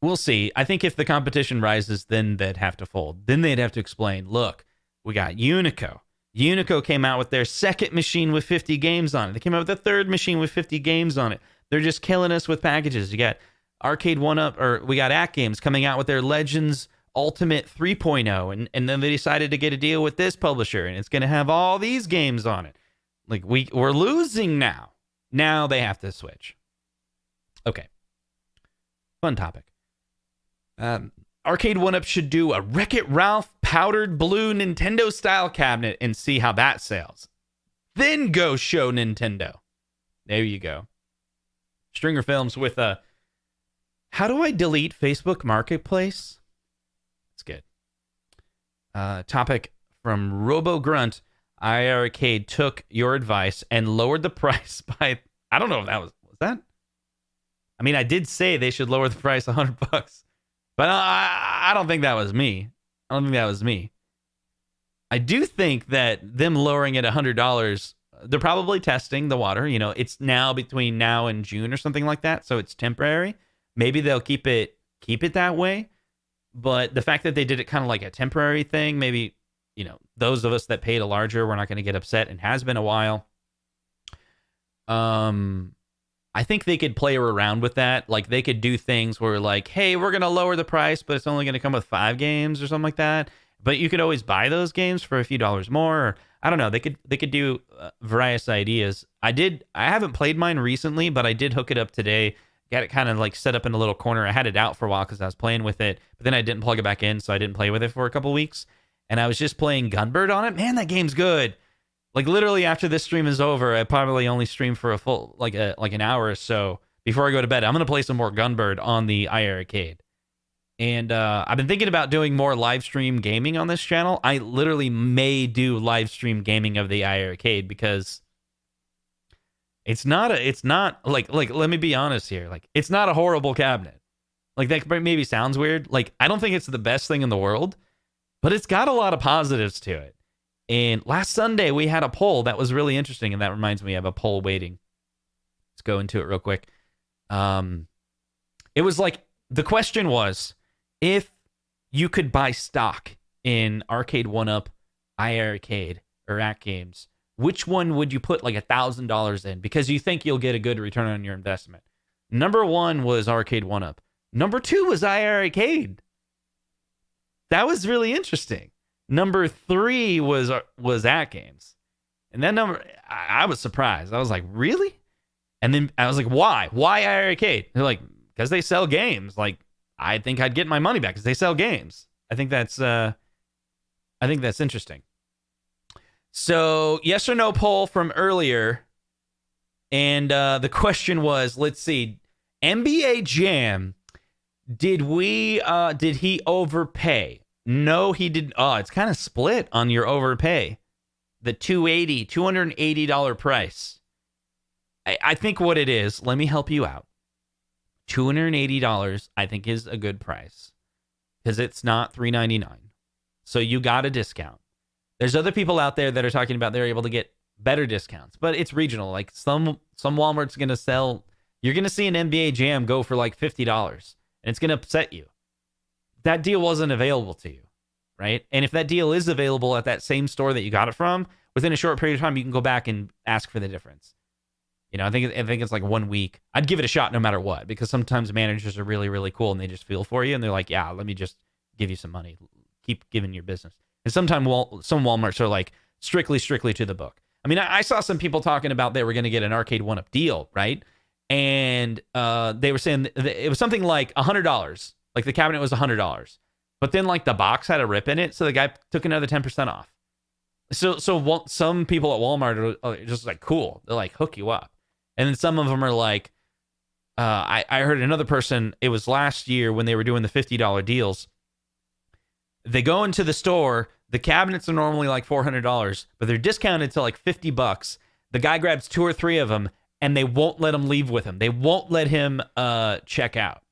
We'll see. I think if the competition rises, then they'd have to fold. Then they'd have to explain, look, we got Unico. Unico came out with their second machine with 50 games on it. They came out with a third machine with 50 games on it. They're just killing us with packages. You got Arcade1up, or we got AtGames coming out with their Legends Ultimate 3.0, and then they decided to get a deal with this publisher, and it's going to have all these games on it. Like, we're losing now. Now they have to switch. Okay. Fun topic. Arcade1up should do a Wreck-It Ralph powdered blue Nintendo style cabinet and see how that sells. Then go show Nintendo. There you go. Stringer Films with a, how do I delete Facebook Marketplace? It's good. Topic from Robo Grunt. iiRcade took your advice and lowered the price by, I don't know if that was that? I mean, I did say they should lower the price $100, but I don't think that was me. I do think that them lowering it $100, they're probably testing the water. You know, it's now between now and June or something like that, so it's temporary. Maybe they'll keep it that way. But the fact that they did it kind of like a temporary thing, maybe, you know, those of us that paid a larger, we're not going to get upset, and has been a while. I I think they could play around with that. Like they could do things where like, hey, we're going to lower the price, but it's only going to come with 5 games or something like that. But you could always buy those games for a few dollars more. Or, I don't know. They could do various ideas. I haven't played mine recently, but I did hook it up today. Got it kind of like set up in a little corner. I had it out for a while because I was playing with it, but then I didn't plug it back in, so I didn't play with it for a couple weeks. And I was just playing Gunbird on it. Man, that game's good. Like literally after this stream is over, I probably only stream for a full like an hour or so before I go to bed. I'm gonna play some more Gunbird on the iiRcade. And I've been thinking about doing more live stream gaming on this channel. I literally may do live stream gaming of the iiRcade because it's not like let me be honest here. Like it's not a horrible cabinet. Like that maybe sounds weird. Like I don't think it's the best thing in the world, but it's got a lot of positives to it. And last Sunday we had a poll that was really interesting, and that reminds me of a poll waiting. Let's go into it real quick. It was like the question was, if you could buy stock in Arcade1up, iiRcade, or AtGames, which one would you put like $1,000 in because you think you'll get a good return on your investment? Number 1 was Arcade1up. Number 2 was iiRcade. That was really interesting. Number 3 was AtGames. And then I was surprised. I was like, really? And then I was like, why? Why iiRcade? They're like, because they sell games. Like, I think I'd get my money back because they sell games. I think that's interesting. So, yes or no poll from earlier. And the question was, let's see, NBA Jam, did he overpay? No, he didn't. Oh, it's kind of split on your overpay. The $280 price. I think what it is, let me help you out. $280, I think, is a good price because it's not $399. So you got a discount. There's other people out there that are talking about they're able to get better discounts, but it's regional. Like some Walmart's going to sell, you're going to see an NBA Jam go for like $50, and it's going to upset you. That deal wasn't available to you, right? And if that deal is available at that same store that you got it from, within a short period of time, you can go back and ask for the difference. You know, I think it's like 1 week. I'd give it a shot no matter what, because sometimes managers are really, really cool and they just feel for you and they're like, yeah, let me just give you some money. Keep giving your business. And sometimes some Walmarts are like strictly to the book. I mean, I saw some people talking about they were going to get an Arcade1up deal, right? And they were saying it was something like $100. Like the cabinet was $100. But then like the box had a rip in it, so the guy took another 10% off. So some people at Walmart are just like, cool. They're like, hook you up. And then some of them are like, I heard another person, it was last year when they were doing the $50 deals. They go into the store, the cabinets are normally like $400, but they're discounted to like $50. The guy grabs 2 or 3 of them, and they won't let him leave with him. They won't let him check out.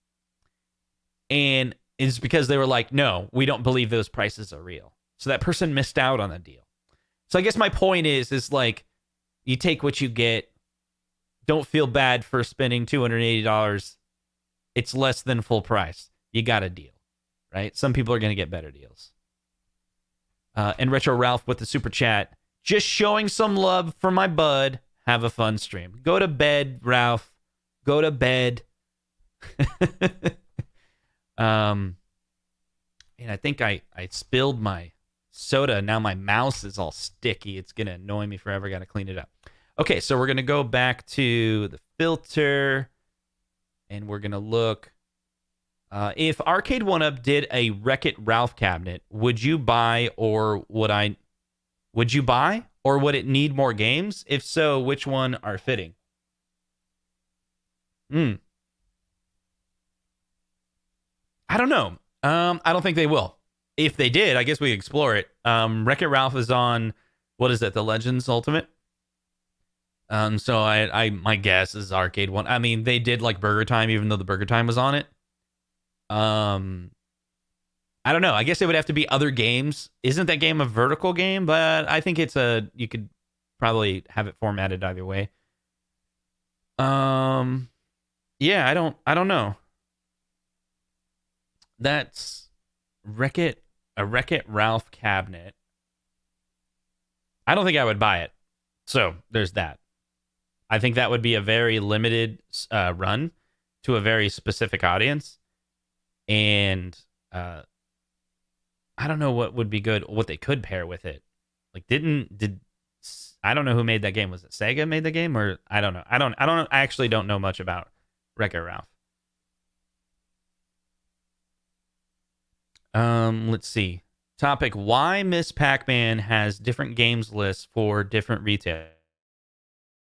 And it's because they were like, no, we don't believe those prices are real. So that person missed out on a deal. So I guess my point is like, you take what you get. Don't feel bad for spending $280. It's less than full price. You got a deal, right? Some people are going to get better deals. And Retro Ralph with the super chat, just showing some love for my bud. Have a fun stream. Go to bed, Ralph. Go to bed. And I think I spilled my soda. Now my mouse is all sticky. It's going to annoy me forever. Got to clean it up. Okay, so we're going to go back to the filter, and we're going to look. If Arcade1up did a Wreck-It Ralph cabinet, would you buy or would it need more games? If so, which one are fitting? I don't know. I don't think they will. If they did, I guess we explore it. Wreck-It Ralph is on, what is it, the Legends Ultimate? So I my guess is Arcade1. I mean, they did like Burger Time, even though the Burger Time was on it. I don't know. I guess it would have to be other games. Isn't that game a vertical game? But I think you could probably have it formatted either way. Yeah, I don't know. That's a Wreck-It Ralph cabinet. I don't think I would buy it. So there's that. I think that would be a very limited run to a very specific audience. And I don't know what would be good, what they could pair with it. Like, I don't know who made that game. Was it Sega made the game, or I don't know. I actually don't know much about Wreck-It Ralph. Let's see. Topic: why Miss Pac-Man has different games lists for different retailers.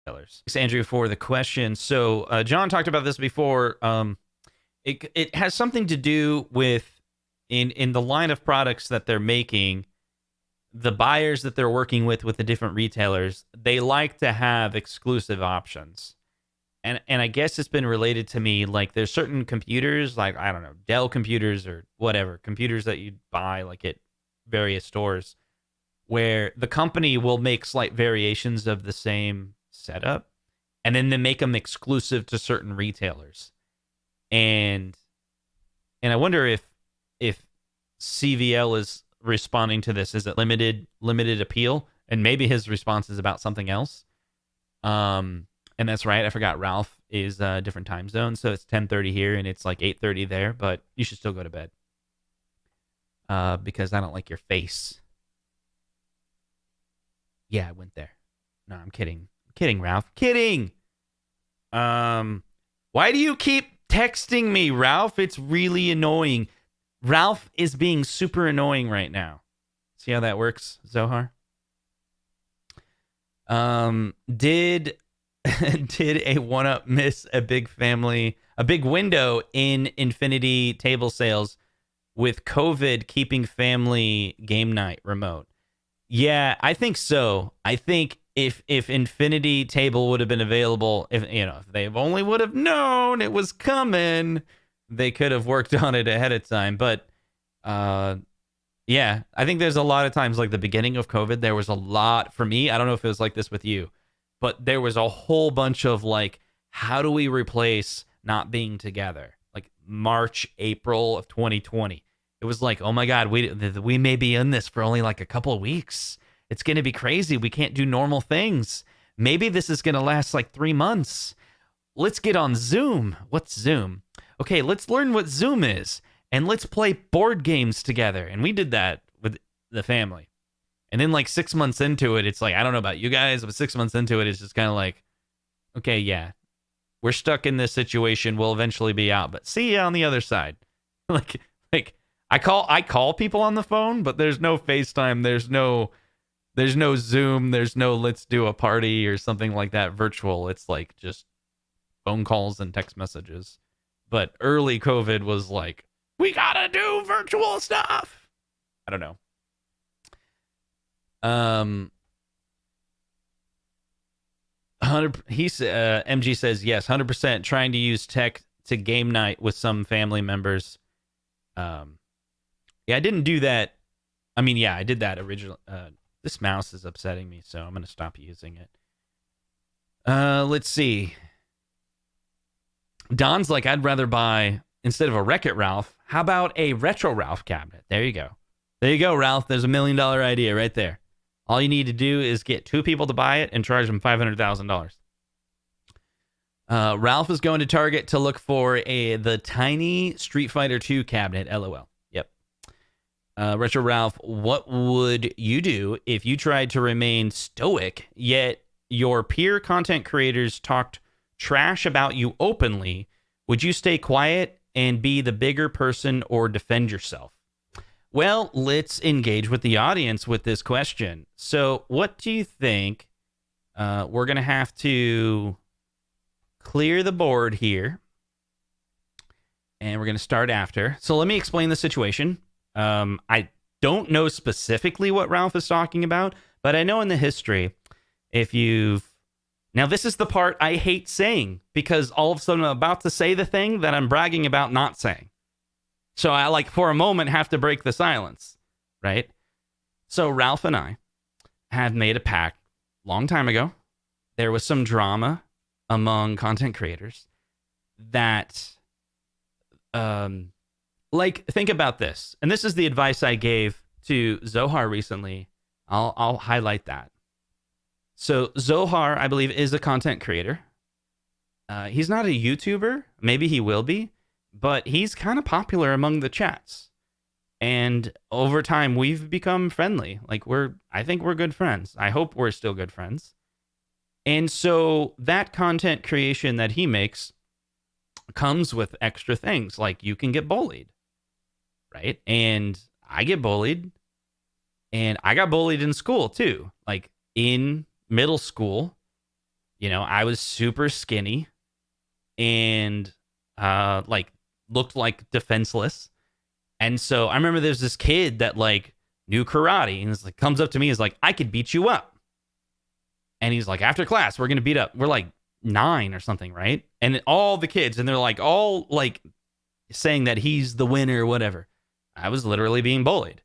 Thanks, Andrew, for the question. So, John talked about this before. It has something to do with in the line of products that they're making, the buyers that they're working with the different retailers, they like to have exclusive options. And I guess it's been related to me, like there's certain computers, like, I don't know, Dell computers or whatever, computers that you buy like at various stores, where the company will make slight variations of the same setup, and then they make them exclusive to certain retailers. And I wonder if CVL is responding to this. Is it limited appeal? And maybe his response is about something else. And that's right, I forgot Ralph is a different time zone, so it's 10:30 here and it's like 8:30 there, but you should still go to bed. Because I don't like your face. Yeah, I went there. No, I'm kidding. I'm kidding, Ralph. Kidding! Why do you keep texting me, Ralph? It's really annoying. Ralph is being super annoying right now. See how that works, Zohar? Did a 1UP miss a big window in Infinity table sales with COVID keeping family game night remote? Yeah, I think so. I think if Infinity table would have been available, if they only would have known it was coming, they could have worked on it ahead of time. But yeah, I think there's a lot of times, like the beginning of COVID, there was a lot for me. I don't know if it was like this with you, but there was a whole bunch of like, how do we replace not being together? Like March, April of 2020. It was like, oh my God, we may be in this for only like a couple of weeks. It's going to be crazy. We can't do normal things. Maybe this is going to last like 3 months. Let's get on Zoom. What's Zoom? Okay, let's learn what Zoom is. And let's play board games together. And we did that with the family. And then like 6 months into it, it's like, I don't know about you guys, but 6 months into it, it's just kind of like, okay, yeah, we're stuck in this situation. We'll eventually be out, but see you on the other side. like I call people on the phone, but there's no FaceTime. There's no Zoom. There's no let's do a party or something like that virtual. It's like just phone calls and text messages. But early COVID was like, we gotta do virtual stuff. I don't know. MG says yes, 100% trying to use tech to game night with some family members. Yeah, I didn't do that. I mean, yeah, I did that originally. This mouse is upsetting me, so I'm gonna stop using it. Let's see. Don's like, I'd rather buy, instead of a Wreck-It Ralph, how about a Retro Ralph cabinet? There you go. There you go, Ralph. There's $1 million idea right there. All you need to do is get 2 people to buy it and charge them $500,000. Ralph is going to Target to look for the tiny Street Fighter 2 cabinet. LOL. Yep. Retro Ralph, what would you do if you tried to remain stoic, yet your peer content creators talked trash about you openly? Would you stay quiet and be the bigger person or defend yourself? Well, let's engage with the audience with this question. So what do you think? We're going to have to clear the board here. And we're going to start after. So let me explain the situation. I don't know specifically what Ralph is talking about, but I know in the history, now this is the part I hate saying, because all of a sudden I'm about to say the thing that I'm bragging about not saying. So I, like, for a moment, have to break the silence, right? So Ralph and I had made a pact long time ago. There was some drama among content creators that, think about this. And this is the advice I gave to Zohar recently. I'll highlight that. So Zohar, I believe, is a content creator. He's not a YouTuber. Maybe he will be, but he's kind of popular among the chats. And over time, we've become friendly. Like I think we're good friends. I hope we're still good friends. And so that content creation that he makes comes with extra things. Like you can get bullied, right? And I get bullied. And I got bullied in school too. Like in middle school, I was super skinny and like looked like defenseless. And so I remember there's this kid that like knew karate and like comes up to me and is like, I could beat you up. And he's like, after class, we're going to beat up. We're like 9 or something, right? And all the kids, and they're like all like saying that he's the winner or whatever. I was literally being bullied.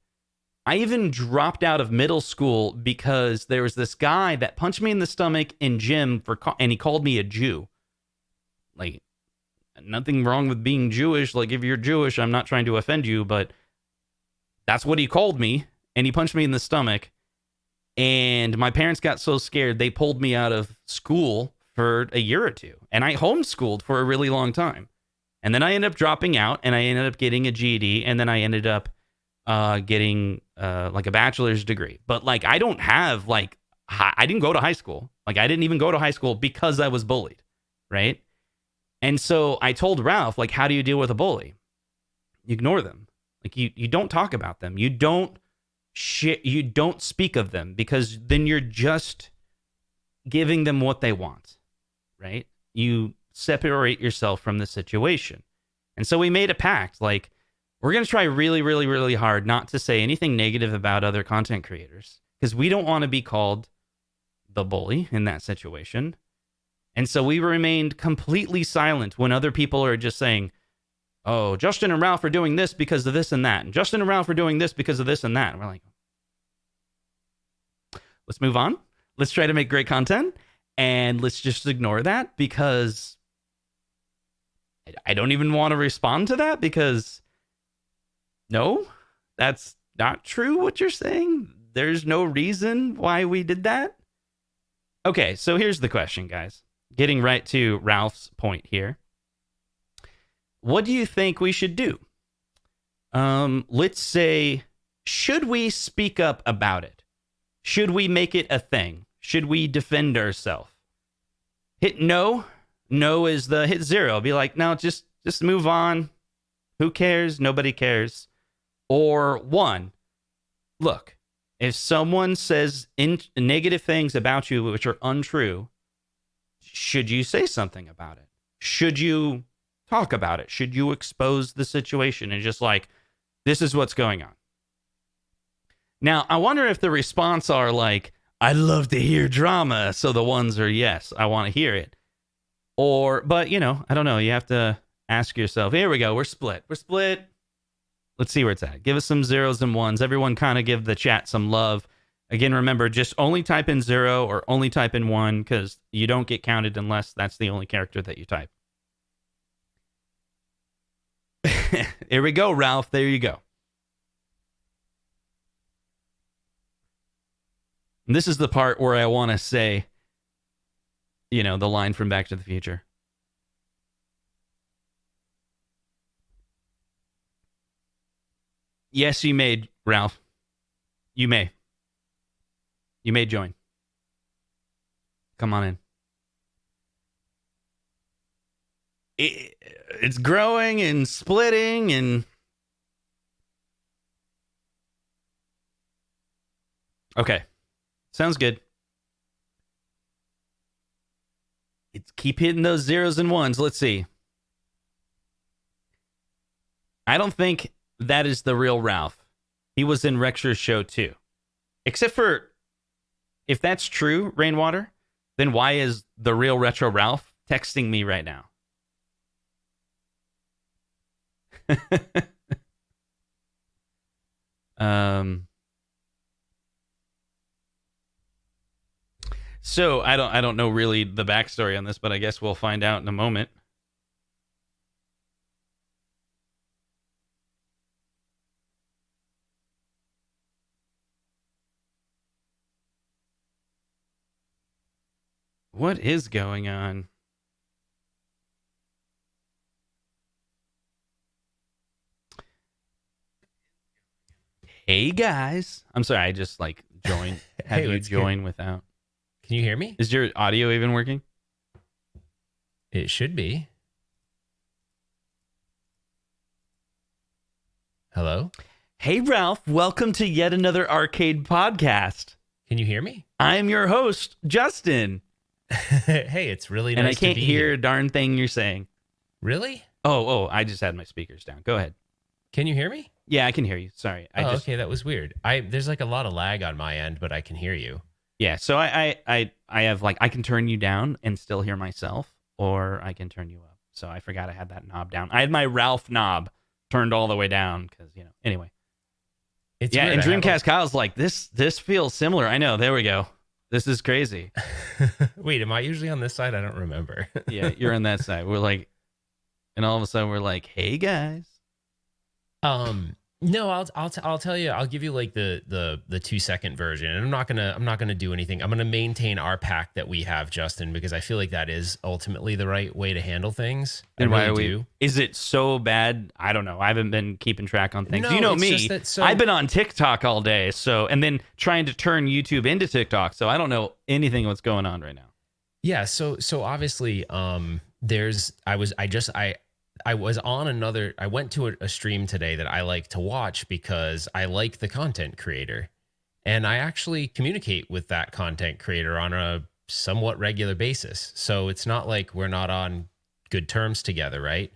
I even dropped out of middle school because there was this guy that punched me in the stomach in gym and he called me a Jew. Like, nothing wrong with being Jewish. Like, if you're Jewish, I'm not trying to offend you, but that's what he called me. And he punched me in the stomach. And my parents got so scared, they pulled me out of school for a year or two. And I homeschooled for a really long time. And then I ended up dropping out and I ended up getting a GED. And then I ended up getting like a bachelor's degree. But like, I don't have like, I didn't go to high school. Like, I didn't even go to high school because I was bullied. Right. And so I told Ralph, like, how do you deal with a bully? You ignore them. Like, you don't talk about them. You don't speak of them, because then you're just giving them what they want, right? You separate yourself from the situation. And so we made a pact, like, we're going to try really, really, really hard not to say anything negative about other content creators, because we don't want to be called the bully in that situation. And so we remained completely silent when other people are just saying, oh, Justin and Ralph are doing this because of this and that. And Justin and Ralph are doing this because of this and that. And we're like, let's move on. Let's try to make great content. And let's just ignore that, because I don't even want to respond to that, because no, that's not true what you're saying. There's no reason why we did that. Okay, so here's the question, guys. Getting right to Ralph's point here. What do you think we should do? Let's say, should we speak up about it? Should we make it a thing? Should we defend ourselves? Hit no. No is the hit 0. Be like, no, just move on. Who cares? Nobody cares. Or 1. Look, if someone says negative things about you which are untrue, should you say something about it? Should you talk about it? Should you expose the situation and just like, this is what's going on? Now, I wonder if the response are like, I'd love to hear drama. So the ones are, yes, I want to hear it. But I don't know. You have to ask yourself, here we go. We're split. Let's see where it's at. Give us some 0s and 1s. Everyone kind of give the chat some love. Again, remember, just only type in 0 or only type in 1, because you don't get counted unless that's the only character that you type. Here we go, Ralph. There you go. And this is the part where I want to say, the line from Back to the Future. Yes, you may, Ralph. You may. You may join. Come on in. It's growing and splitting and... Okay. Sounds good. Keep hitting those 0s and 1s. Let's see. I don't think that is the real Ralph. He was in Rexer's show too. Except for, if that's true, Rainwater, then why is the real Retro Ralph texting me right now? So I don't know really the backstory on this, but I guess we'll find out in a moment. What is going on? Hey guys. I'm sorry, I just joined. Have you join without? Can you hear me? Is your audio even working? It should be. Hello? Hey Ralph, welcome to yet another Arcade Podcast. Can you hear me? I am your host, Justin. Hey, it's really nice and I can't to be hear here. a darn thing you're saying. Really? Oh, I just had my speakers down. Go ahead. Can you hear me? Yeah, I can hear you. Sorry. Okay, that was weird. There's a lot of lag on my end, but I can hear you. Yeah, so I have I can turn you down and still hear myself, or I can turn you up. So I forgot I had that knob down. I had my Ralph knob turned all the way down because, anyway. It's yeah, weird. and Dreamcast Kyle's like, this feels similar. I know. There we go. This is crazy. Wait, am I usually on this side? I don't remember. Yeah, you're on that side. We're like, and all of a sudden we're like, hey guys. No, I'll tell you. I'll give you the 2-second version, and I'm not gonna do anything. I'm gonna maintain our pack that we have, Justin, because I feel like that is ultimately the right way to handle things. And why are we? Is it so bad? I don't know. I haven't been keeping track on things. No, you know it's me. just that, I've been on TikTok all day, and then trying to turn YouTube into TikTok. So I don't know anything what's going on right now. Yeah. So obviously, I went to a stream today that I like to watch because I like the content creator, and I actually communicate with that content creator on a somewhat regular basis. So it's not like we're not on good terms together, right?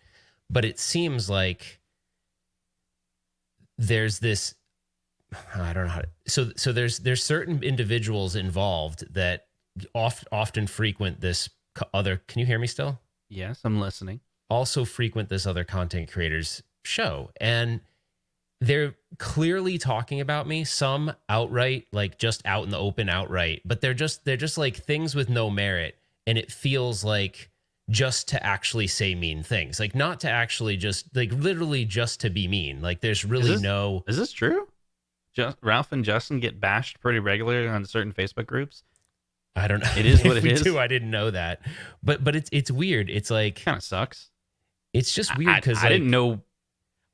But it seems like there's this, I don't know how to, so there's certain individuals involved that often frequent this other, can you hear me still? Yes, I'm listening. Also frequent this other content creator's show, and they're clearly talking about me, some outright, like just out in the open outright, but they're just like things with no merit, and it feels like just to actually say mean things, like not to actually just like literally just to be mean. Like there's really Is this true? Ralph and Justin get bashed pretty regularly on certain Facebook groups. I don't know. It is what it is. I didn't know that, but it's weird. It's like kind of sucks. It's just weird because I didn't know.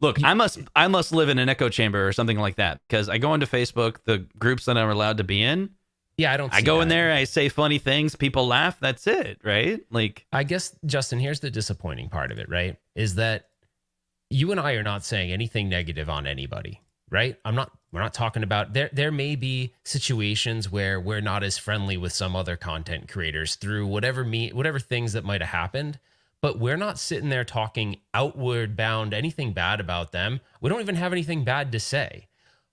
Look, I must live in an echo chamber or something like that, because I go into Facebook, the groups that I'm allowed to be in. Yeah, I go in there, I say funny things, people laugh. That's it, right? Like, I guess, Justin, here's the disappointing part of it, right? Is that you and I are not saying anything negative on anybody, right? We're not talking about there may be situations where we're not as friendly with some other content creators through whatever things that might have happened. But we're not sitting there talking outward bound anything bad about them. We don't even have anything bad to say.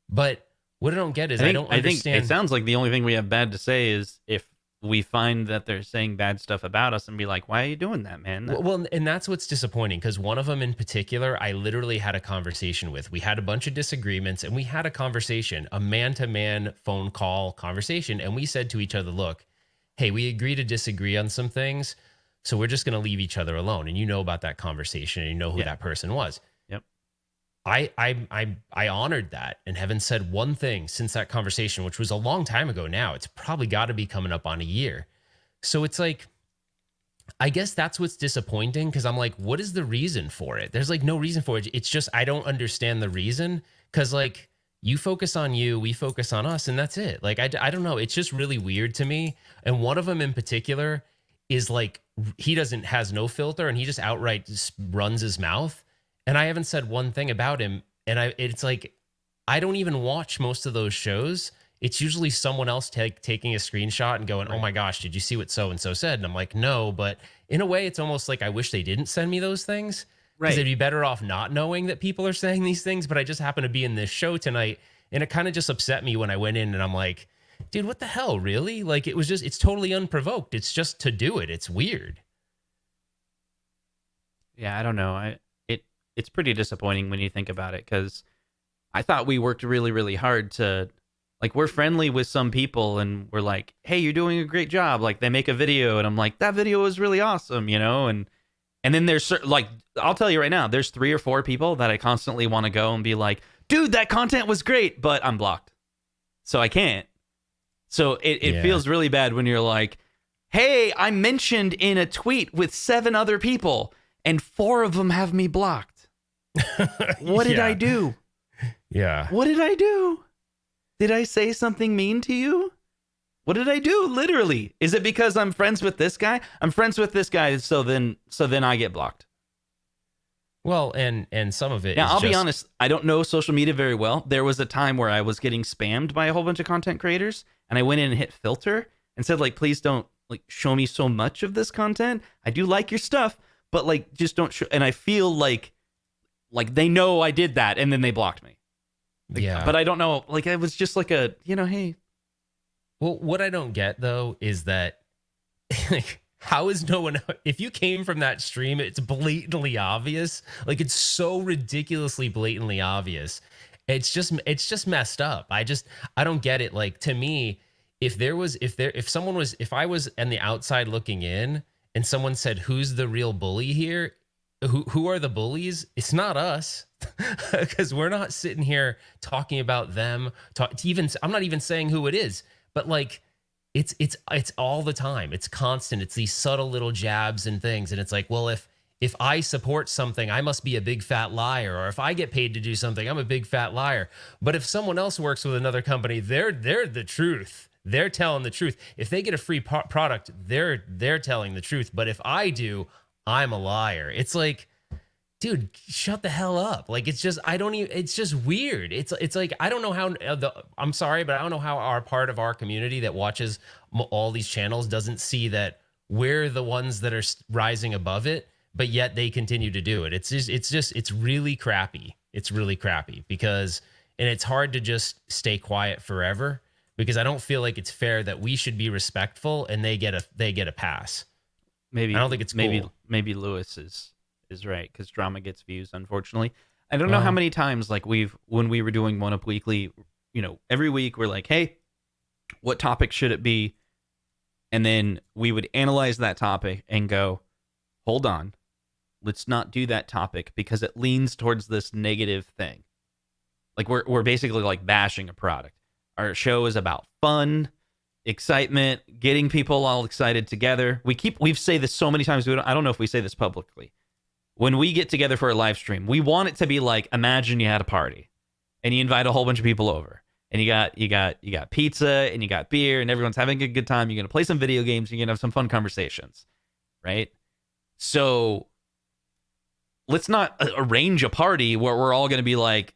But what I don't get is I don't understand. I think it sounds like the only thing we have bad to say is if we find that they're saying bad stuff about us and be like, why are you doing that, man? Well, and that's what's disappointing, because one of them in particular, I literally had a conversation with. We had a bunch of disagreements, and we had a conversation, a man-to-man phone call conversation. And we said to each other, look, hey, we agree to disagree on some things. So we're just going to leave each other alone. And you know about that conversation, and you know who that person was. Yep. I honored that and haven't said one thing since that conversation, which was a long time ago now. It's probably got to be coming up on a year. So it's like, I guess that's what's disappointing, because I'm like, what is the reason for it? There's like no reason for it. It's just, I don't understand the reason, because like you focus on you, we focus on us, and that's it. Like, I don't know. It's just really weird to me. And one of them in particular is like, he has no filter, and he just outright just runs his mouth. And I haven't said one thing about him. And it's like, I don't even watch most of those shows. It's usually someone else taking a screenshot and going, right. Oh my gosh, did you see what so-and-so said? And I'm like, no, but in a way, it's almost like I wish they didn't send me those things. Because they'd be better off not knowing that people are saying these things. But I just happen to be in this show tonight, and it kind of just upset me when I went in, and I'm like, dude, what the hell, really? Like, it's totally unprovoked. It's just to do it. It's weird. Yeah, I don't know. It's pretty disappointing when you think about it, because I thought we worked really, really hard to, like, we're friendly with some people, and we're like, hey, you're doing a great job. Like, they make a video, and I'm like, that video was really awesome, and then there's, like, I'll tell you right now, there's 3 or 4 people that I constantly want to go and be like, dude, that content was great, but I'm blocked, so I can't. So it feels really bad when you're like, hey, I'm mentioned in a tweet with 7 other people and 4 of them have me blocked. What did I do? Yeah. What did I do? Did I say something mean to you? What did I do? Literally. Is it because I'm friends with this guy? I'm friends with this guy, so then I get blocked. Well, and some of it now, is I'll be honest, I don't know social media very well. There was a time where I was getting spammed by a whole bunch of content creators, and I went in and hit filter and said, like, please don't like show me so much of this content. I do like your stuff, but like just don't show. And I feel like they know I did that, and then they blocked me. Like, yeah. But I don't know. Like, it was just like a, hey. Well, what I don't get though is that how is no one, if you came from that stream, it's blatantly obvious. Like, it's so ridiculously blatantly obvious. It's just messed up. I don't get it. Like, to me, if I was on the outside looking in and someone said, who's the real bully here? Who are the bullies? It's not us, because we're not sitting here talking about them. I'm not even saying who it is, but like, it's all the time. It's constant. It's these subtle little jabs and things. And it's like, well, if I support something, I must be a big fat liar. Or if I get paid to do something, I'm a big fat liar. But if someone else works with another company, they're the truth. They're telling the truth. If they get a free product, they're telling the truth. But if I do, I'm a liar. It's like, dude, shut the hell up. Like, it's just, it's just weird. It's like, I don't know how I'm sorry, but I don't know how our part of our community that watches all these channels doesn't see that we're the ones that are rising above it, but yet they continue to do it. It's really crappy. It's really crappy and it's hard to just stay quiet forever, because I don't feel like it's fair that we should be respectful and they get a pass. Maybe I don't think it's cool. Maybe Lewis is right, because drama gets views, unfortunately. I don't know how many times, like, when we were doing One Up Weekly, every week we're like, hey, what topic should it be? And then we would analyze that topic and go, hold on, let's not do that topic because it leans towards this negative thing. Like, we're basically like bashing a product. Our show is about fun, excitement, getting people all excited together. We say this so many times. I don't know if we say this publicly. When we get together for a live stream, we want it to be like, imagine you had a party and you invite a whole bunch of people over, and you got pizza and you got beer and everyone's having a good time. You're going to play some video games. You're going to have some fun conversations, right? So let's not arrange a party where we're all going to be like,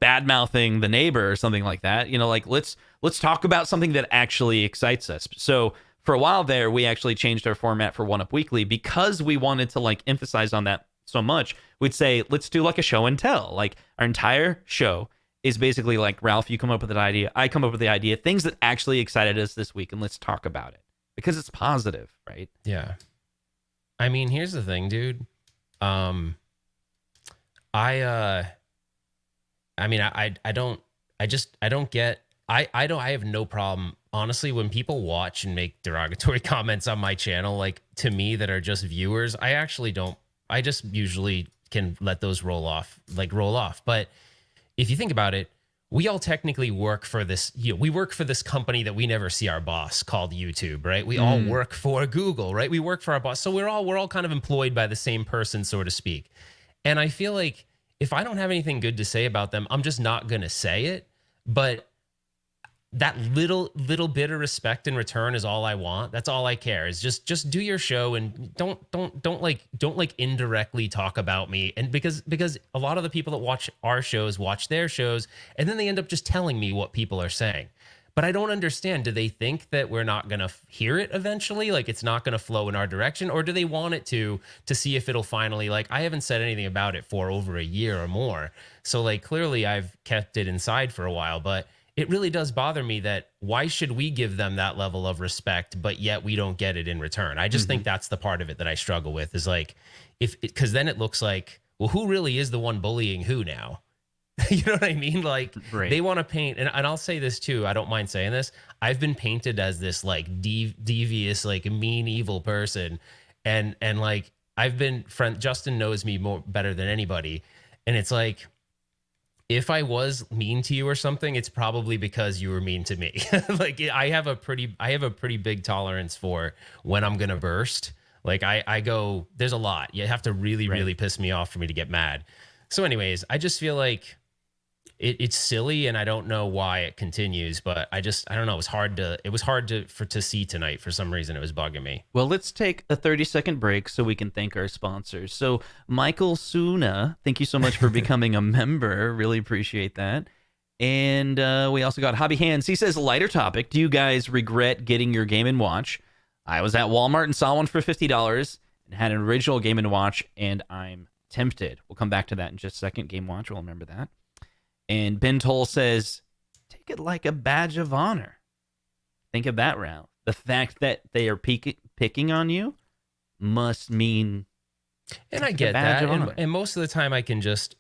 bad mouthing the neighbor or something like that. Like, let's talk about something that actually excites us. So for a while there, we actually changed our format for One Up Weekly because we wanted to like emphasize on that so much. We'd say, let's do like a show and tell. Like, our entire show is basically like, Ralph, you come up with an idea, I come up with the idea, things that actually excited us this week, and let's talk about it because it's positive, right? Yeah. I mean, here's the thing, dude. I have no problem, honestly, when people watch and make derogatory comments on my channel, like, to me, that are just viewers. I just usually can let those roll off. But if you think about it, we all technically work for this, we work for this company that we never see our boss, called YouTube, right? We all work for Google, right? We work for our boss. So we're all kind of employed by the same person, so to speak. And I feel like if I don't have anything good to say about them, I'm just not going to say it. But that little bit of respect in return is all I want. That's all I care, is just do your show and don't indirectly talk about me. And because a lot of the people that watch our shows watch their shows, and then they end up just telling me what people are saying. But I don't understand. Do they think that we're not going to hear it eventually? Like, it's not going to flow in our direction? Or do they want it to see if it'll finally, like, I haven't said anything about it for over a year or more. So, like, clearly I've kept it inside for a while. But it really does bother me that why should we give them that level of respect, but yet we don't get it in return? I just think that's the part of it that I struggle with, is like, because then it looks like, well, who really is the one bullying who now? You know what I mean? Like, right. They want to paint, and I'll say this too, I don't mind saying this, I've been painted as this like devious, like mean, evil person. And like, Justin knows me better than anybody. And it's like, if I was mean to you or something, it's probably because you were mean to me. Like I have a pretty big tolerance for when I'm gonna burst. Like I go, there's a lot. You have to really, Right. really piss me off for me to get mad. So, anyways, I just feel like it's silly, and I don't know why it continues. But I don't know. It was hard to see tonight for some reason. It was bugging me. Well, let's take a 30-second break so we can thank our sponsors. So, Michael Suna, thank you so much for becoming a member. Really appreciate that. And we also got Hobby Hands. He says, lighter topic. Do you guys regret getting your Game & Watch? I was at Walmart and saw one for $50 and had an original Game & Watch, and I'm tempted. We'll come back to that in just a second. Game Watch, we'll remember that. And Ben Toll says, take it like a badge of honor. Think of that, Ralph. The fact that they are picking on you must mean, and I get that, and most of the time I can just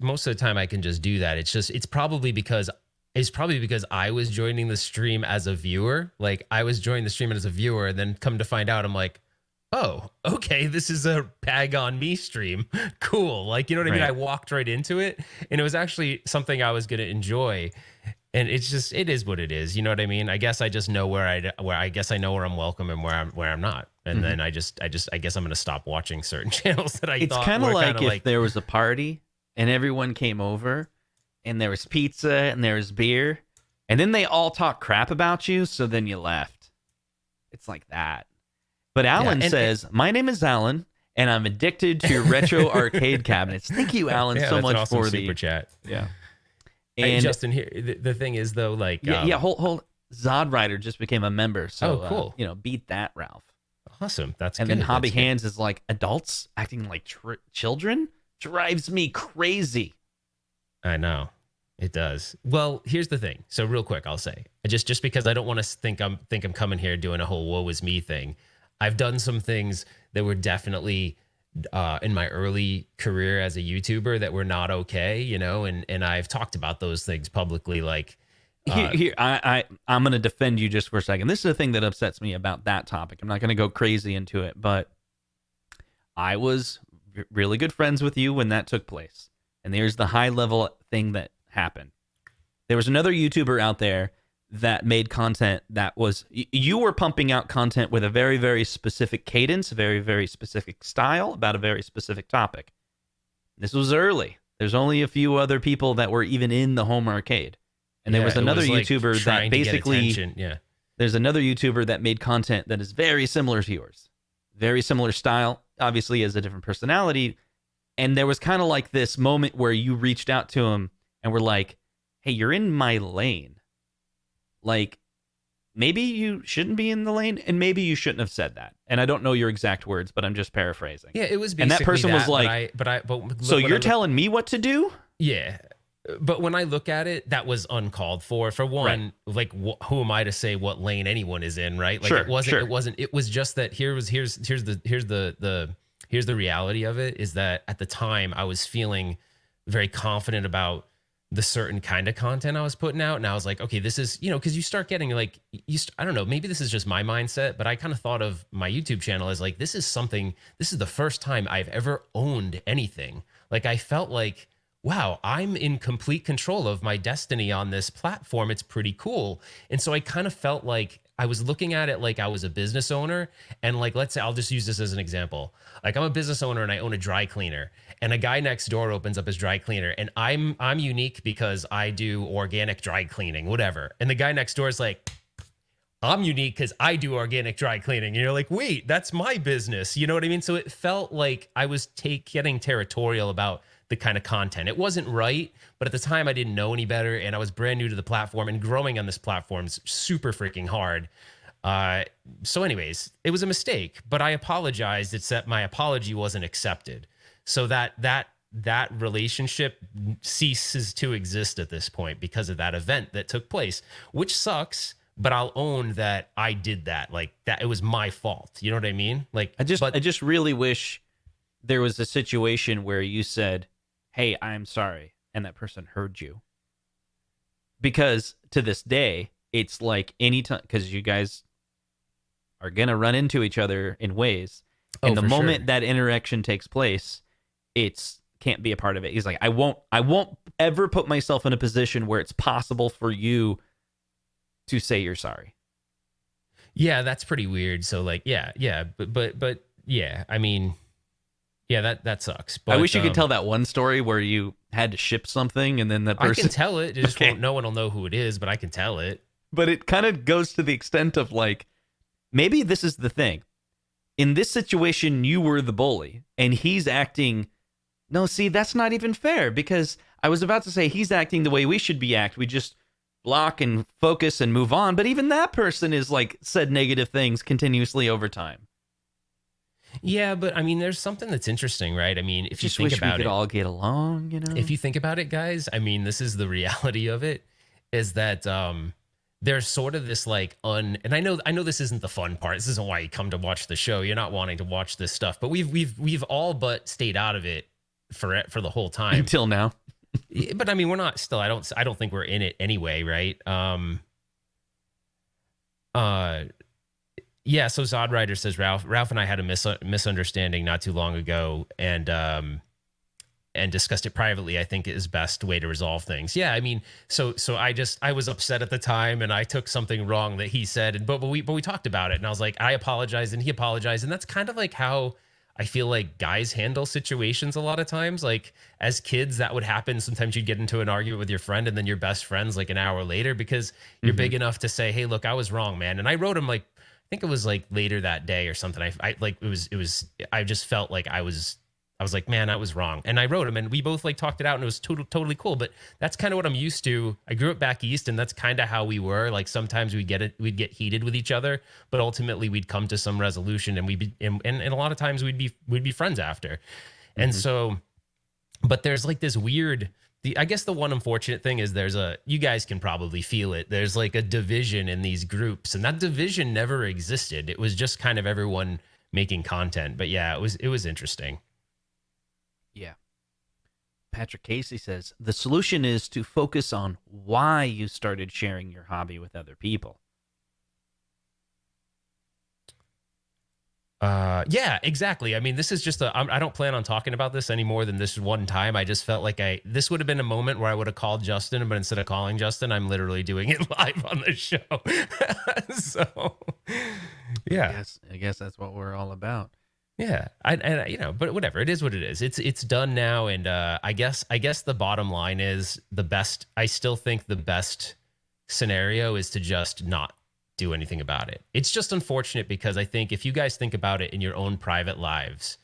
do that. It's probably because I was joining the stream as a viewer. Like I was joining the stream as a viewer, and then come to find out, I'm like, oh, okay, this is a bag on me stream. Cool. Like, you know what I mean? I walked right into it, and it was actually something I was going to enjoy. And it is what it is. You know what I mean? I guess I just know where I guess I know where I'm welcome and where I'm not. And then I guess I'm going to stop watching certain channels that I thought were It's kind of like if there was a party and everyone came over and there was pizza and there was beer and then they all talk crap about you. So then you left. It's like that. But Alan says, my name is Alan and I'm addicted to retro arcade cabinets. Thank you, Alan, so much awesome for super chat. Yeah. And hey, Justin, here the thing is though, like hold. Zod Rider just became a member, so cool. Beat that, Ralph. Awesome, that's and good. then Hobby Hands is like adults acting like children drives me crazy. I know it does. Well, here's the thing. So real quick, I'll say just because I don't want to think I'm coming here doing a whole woe is me thing. I've done some things that were definitely in my early career as a YouTuber that were not okay, and I've talked about those things publicly. Like I'm going to defend you just for a second. This is the thing that upsets me about that topic. I'm not going to go crazy into it, but I was really good friends with you when that took place. And there's the high level thing that happened. There was another YouTuber out there that made content that was, you were pumping out content with a very, very specific cadence, a very, very specific style about a very specific topic. This was early. There's only a few other people that were even in the home arcade. And there was another YouTuber that basically, there's another YouTuber that made content that is very similar to yours. Very similar style, obviously has a different personality. And there was kind of like this moment where you reached out to him and were like, hey, you're in my lane. Like, maybe you shouldn't be in the lane, and maybe you shouldn't have said that. And I don't know your exact words, but I'm just paraphrasing. Yeah, it was basically and that person was like, so you're telling me what to do? Yeah. But when I look at it, that was uncalled for. For one, like, who am I to say what lane anyone is in, right? Like, it wasn't. It was just that here's the reality of it is that at the time I was feeling very confident about the certain kind of content I was putting out, and I was like, okay, this is, because you start getting like, I don't know, maybe this is just my mindset, but I kind of thought of my YouTube channel as like, this is the first time I've ever owned anything. Like, I felt like, wow, I'm in complete control of my destiny on this platform. It's pretty cool. And so I kind of felt like I was looking at it like I was a business owner. And like, let's say, I'll just use this as an example. Like, I'm a business owner and I own a dry cleaner, and a guy next door opens up his dry cleaner, and I'm unique because I do organic dry cleaning, whatever. And the guy next door is like, I'm unique because I do organic dry cleaning. And you're like, wait, that's my business. You know what I mean? So it felt like I was getting territorial about the kind of content. It wasn't right, but at the time I didn't know any better, and I was brand new to the platform, and growing on this platform is super freaking hard. So anyways, it was a mistake, but I apologized. It's that my apology wasn't accepted. So that relationship ceases to exist at this point because of that event that took place, which sucks, but I'll own that I did that. Like, that it was my fault. You know what I mean? Like, I just really wish there was a situation where you said, hey, I'm sorry, and that person heard you. Because to this day, it's like anytime, because you guys are going to run into each other in ways. And the moment that interaction takes place, it's can't be a part of it. He's like, I won't ever put myself in a position where it's possible for you to say you're sorry. Yeah, that's pretty weird. So like, yeah, but yeah, I mean, yeah, that sucks. But I wish you could tell that one story where you had to ship something and then that person... I can tell it. Just no one will know who it is, but I can tell it. But it kind of goes to the extent of like, maybe this is the thing. In this situation, you were the bully and he's acting... No, see, that's not even fair, because I was about to say he's acting the way we should be act. We just block and focus and move on. But even that person is like said negative things continuously over time. Yeah, but I mean, there's something that's interesting, right? I mean, if you think about it, we could all get along, you know. If you think about it, guys, I mean, this is the reality of it, is that there's sort of this like and I know this isn't the fun part. This isn't why you come to watch the show. You're not wanting to watch this stuff, but we've all but stayed out of it for the whole time until now. But I mean, we're not still. I don't think we're in it anyway, right? Yeah. So Zodrider says Ralph and I had a misunderstanding not too long ago, and discussed it privately. I think is best way to resolve things. Yeah. I mean, so I was upset at the time, and I took something wrong that he said, but we talked about it, and I was like, I apologized, and he apologized, and that's kind of like how I feel like guys handle situations a lot of times. Like as kids, that would happen. Sometimes you'd get into an argument with your friend and then you're best friends like an hour later because you're big enough to say, hey, look, I was wrong, man. And I wrote him like, I think it was like later that day or something. I like, I just felt like I was like, man, I was wrong. And I wrote him and we both like talked it out and it was totally cool. But that's kind of what I'm used to. I grew up back East and that's kind of how we were. Like sometimes we'd get heated with each other, but ultimately we'd come to some resolution and and a lot of times we'd be friends after. And so, but there's like this weird, I guess the one unfortunate thing is you guys can probably feel it. There's like a division in these groups and that division never existed. It was just kind of everyone making content. But yeah, it was interesting. Yeah. Patrick Casey says, the solution is to focus on why you started sharing your hobby with other people. Yeah, exactly. I mean, this is just I don't plan on talking about this any more than this one time. I just felt like this would have been a moment where I would have called Justin, but instead of calling Justin, I'm literally doing it live on the show. So, yeah. I guess that's what we're all about. Yeah, but whatever, it is what it is. It's done now, and I guess the bottom line is the best. I still think the best scenario is to just not do anything about it. It's just unfortunate because I think if you guys think about it in your own private lives,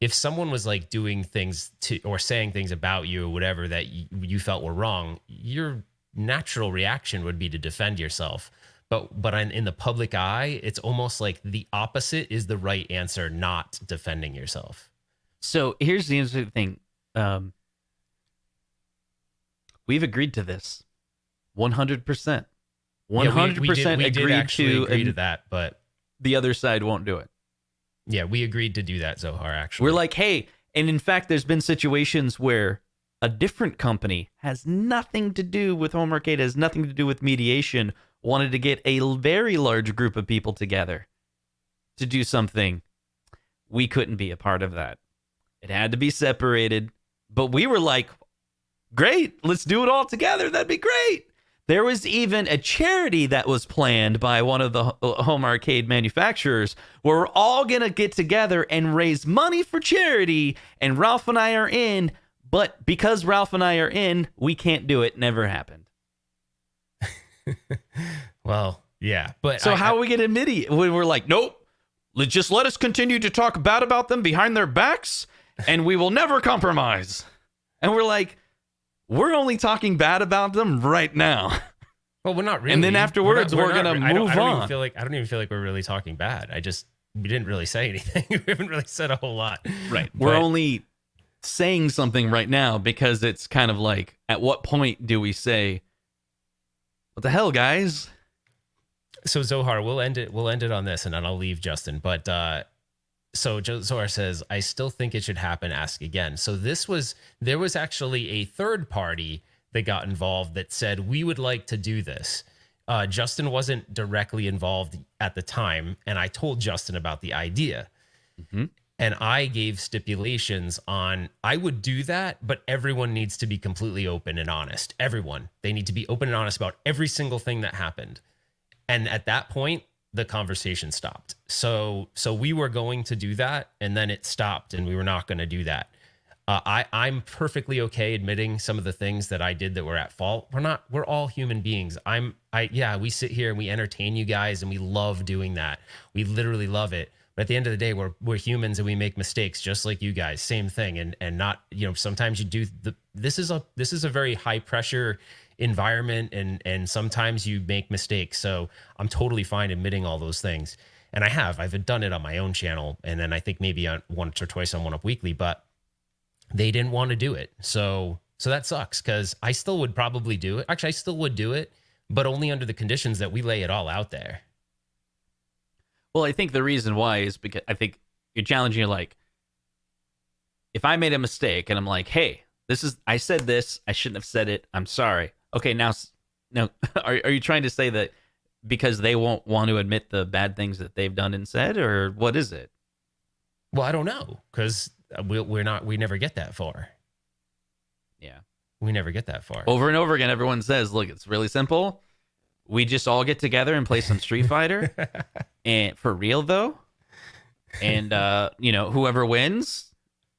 if someone was like doing things or saying things about you or whatever that you felt were wrong, your natural reaction would be to defend yourself. But in the public eye, it's almost like the opposite is the right answer, not defending yourself. So here's the interesting thing. We've agreed to this 100%. 100% we did actually agree to and that, but the other side won't do it. Yeah, we agreed to do that, Zohar, actually. We're like, hey, and in fact, there's been situations where a different company has nothing to do with Home Arcade, has nothing to do with mediation, wanted to get a very large group of people together to do something. We couldn't be a part of that. It had to be separated, but we were like, great, let's do it all together. That'd be great. There was even a charity that was planned by one of the home arcade manufacturers where we're all going to get together and raise money for charity, and Ralph and I are in, but because Ralph and I are in, we can't do it. Never happened. Well, yeah. But so how are we going to admit when we're like, nope, just let us continue to talk bad about them behind their backs, and we will never compromise. And we're like, we're only talking bad about them right now. Well, we're not really. And then afterwards, we're going to move on. I don't even feel like we're really talking bad. We didn't really say anything. We haven't really said a whole lot. Right. We're only saying something right now because it's kind of like, at what point do we say, what the hell, guys? So Zohar, we'll end it on this, and then I'll leave Justin. But so Zohar says, I still think it should happen. Ask again. So there was actually a third party that got involved that said, we would like to do this. Justin wasn't directly involved at the time, and I told Justin about the idea. Mm-hmm. And I gave stipulations on, I would do that, but everyone needs to be completely open and honest. Everyone. They need to be open and honest about every single thing that happened. And at that point, the conversation stopped. So we were going to do that, and then it stopped, and we were not going to do that. I'm perfectly okay admitting some of the things that I did that were at fault. We're all human beings. We sit here and we entertain you guys, and we love doing that. We literally love it. But at the end of the day, we're humans and we make mistakes just like you guys. Same thing. And not, sometimes you do this is a very high pressure environment, and sometimes you make mistakes. So I'm totally fine admitting all those things. And I've done it on my own channel, and then I think maybe once or twice on 1UP Weekly, but they didn't want to do it. So that sucks, because I still would probably do it. Actually, I still would do it, but only under the conditions that we lay it all out there. Well, I think the reason why is because I think you're challenging. You're like, if I made a mistake and I'm like, hey, I said this, I shouldn't have said it, I'm sorry. Okay, now, are you trying to say that because they won't want to admit the bad things that they've done and said, or what is it? Well, I don't know, because we never get that far. Yeah. We never get that far. Over and over again, everyone says, look, it's really simple. We just all get together and play some Street Fighter. And for real, though. And, whoever wins,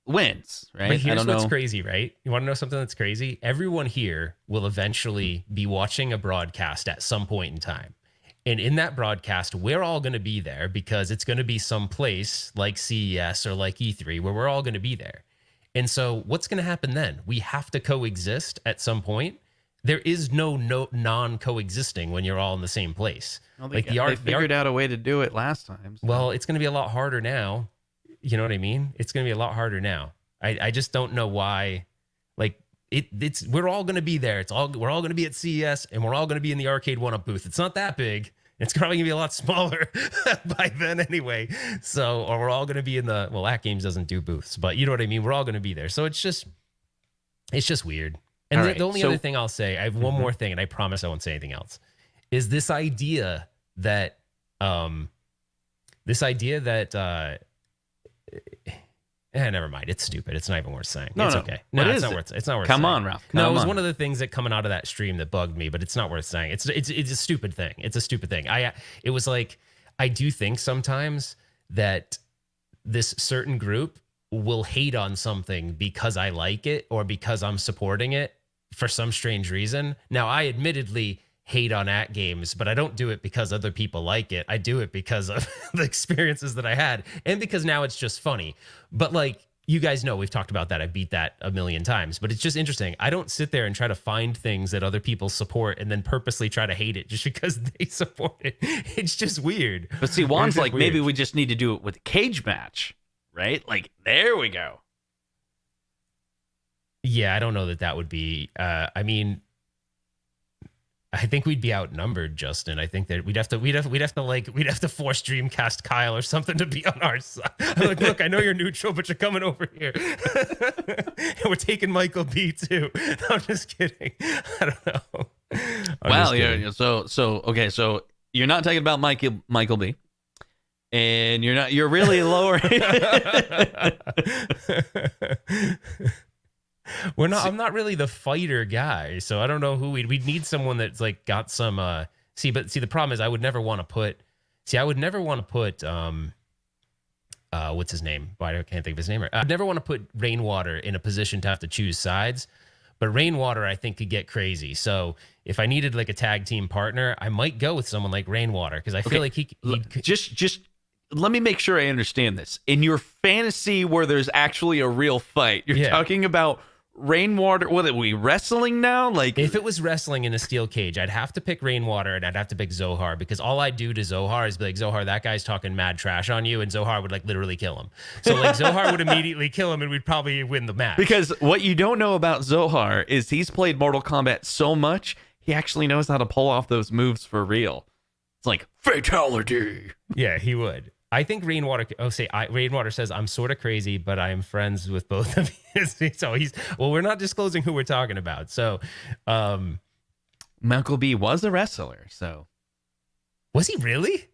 right? But here's what's crazy, right? You want to know something that's crazy? Everyone here will eventually be watching a broadcast at some point in time. And in that broadcast, we're all going to be there, because it's going to be some place like CES or like E3 where we're all going to be there. And so what's going to happen then? We have to coexist at some point. There is no non-coexisting when you're all in the same place. Well, they figured out a way to do it last time. So. Well, it's going to be a lot harder now. You know what I mean? It's going to be a lot harder now. I just don't know why. Like, we're all going to be there. We're all going to be at CES, and we're all going to be in the Arcade1up booth. It's not that big. It's probably going to be a lot smaller by then anyway. So, or we're all going to be in AtGames doesn't do booths, but you know what I mean? We're all going to be there. So it's just weird. And the only other thing I'll say, I have one more thing, and I promise I won't say anything else, is this idea that never mind. It's stupid. It's not even worth saying. It's okay. No, it's not worth. It's not worth. Come saying. on, Ralph. No, it was one of the things that coming out of that stream that bugged me, but it's not worth saying. It's a stupid thing. It's a stupid thing. It was like, I do think sometimes that this certain group will hate on something because I like it or because I'm supporting it for some strange reason. Now, I admittedly hate on AtGames, but I don't do it because other people like it. I do it because of the experiences that I had, and because now it's just funny. But like, you guys know, we've talked about that. I beat that a million times, but it's just interesting. I don't sit there and try to find things that other people support and then purposely try to hate it just because they support it. It's just weird. But see, Juan's like, maybe we just need to do it with a cage match, right? Like, there we go. Yeah, I don't know that would be, I mean, I think we'd be outnumbered, Justin. I think that we'd have to force Dreamcast Kyle or something to be on our side. I'm like, look, I know you're neutral, but you're coming over here. And we're taking Michael B too. No, I'm just kidding. I don't know. Well, yeah. So you're not talking about Michael B, and you're really lowering. I'm not really the fighter guy, so I don't know who we'd need someone that's like got some the problem is I would never want to put what's his name? Why I can't think of his name. I'd never want to put Rainwater in a position to have to choose sides, but Rainwater I think could get crazy. So if I needed like a tag team partner, I might go with someone like Rainwater, because I feel like he just let me make sure I understand this. In your fantasy where there's actually a real fight, you're talking about Rainwater. What are we wrestling now? Like, if it was wrestling in a steel cage, I'd have to pick Rainwater and I'd have to pick Zohar, because all I do to Zohar is be like, Zohar, that guy's talking mad trash on you, and Zohar would like literally kill him. So like Zohar would immediately kill him, and we'd probably win the match. Because what you don't know about Zohar is he's played Mortal Kombat so much, he actually knows how to pull off those moves for real. It's like fatality. Yeah, he would. I think Rainwater. Rainwater says, "I'm sort of crazy, but I am friends with both of you." So we're not disclosing who we're talking about. So, Michael B was a wrestler. So, was he really?